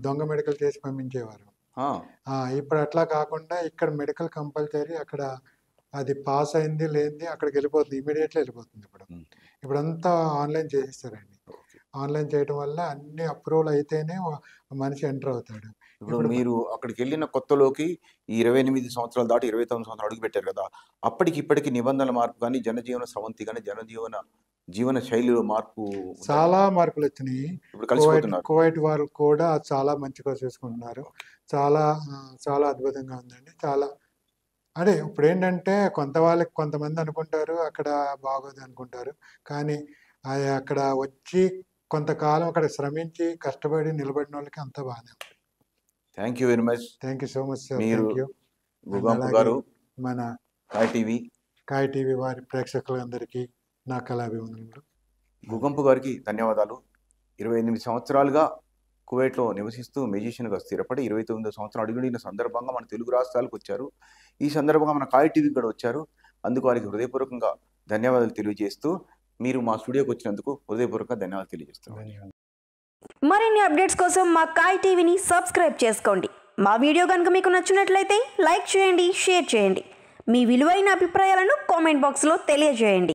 దొంగ మెడికల్ చేసి పంపించేవారు. ఇప్పుడు అట్లా కాకుండా ఇక్కడ మెడికల్ కంపల్సరీ, అక్కడ అది పాస్ అయింది లేనిది అక్కడికి వెళ్ళిపోతుంది, ఇమీడియట్లీ వెళ్ళిపోతుంది. ఇప్పుడంతా ఆన్లైన్ చేసేస్తారండి. ఆన్లైన్ చేయడం వల్ల అన్ని అప్రూవల్ అయితేనే మనిషి ఎంటర్ అవుతాడు. ఇప్పుడు మీరు అక్కడికి వెళ్ళిన కొత్తలోకి ఈ 28 సంవత్సరాలు దాటి 29 సంవత్సరాలు అడుగు పెట్టారు కదా, అప్పటికి ఇప్పటికి నిబంధనల మార్పు కానీ, జనజీవన స్రవంతి కానీ, జీవన శైలిలో మార్పు, చాలా మార్పులు వచ్చినాయి. కువైట్ వారు కూడా చాలా మంచిగా చూసుకుంటున్నారు. చాలా చాలా అద్భుతంగా ఉందండి. చాలా అదే ఇప్పుడు ఏంటంటే కొంతమంది అనుకుంటారు అక్కడ బాగోదు అనుకుంటారు, కానీ అక్కడ వచ్చి కొంతకాలం అక్కడ శ్రమించి కష్టపడి నిలబడిన వాళ్ళకి అంత బాగానే. Thank you very much. Thank you so much sir. మీరు గుగంపు గారు, మన కాయ్ టీవీ వారి ప్రేక్షకులందరికీ నా కళాభివందనలు. గుగంపు గారికి ధన్యవాదాలు. 28 సంవత్సరాలుగా కువైట్లో నివసిస్తూ మెజిషియన్గా స్థిరపడి 29వ సంవత్సరం అడుగుడిన సందర్భంగా మన తెలుగు రాష్ట్రాలకు వచ్చారు. ఈ సందర్భంగా మన కాయ్ టీవీకి కూడా వచ్చారు. అందుకు వారికి హృదయపూర్వకంగా ధన్యవాదాలు తెలియజేస్తూ, మీరు మా స్టూడియోకి వచ్చినందుకు హృదయపూర్వకంగా ధన్యవాదాలు తెలియజేస్తున్నాను. మరిన్ని అప్డేట్స్ కోసం మా కాయ్ టీవీని సబ్స్క్రైబ్ చేసుకోండి. మా వీడియో కనుక మీకు నచ్చినట్లయితే లైక్ చేయండి, షేర్ చేయండి. మీ విలువైన అభిప్రాయాలను కామెంట్ బాక్స్లో తెలియజేయండి.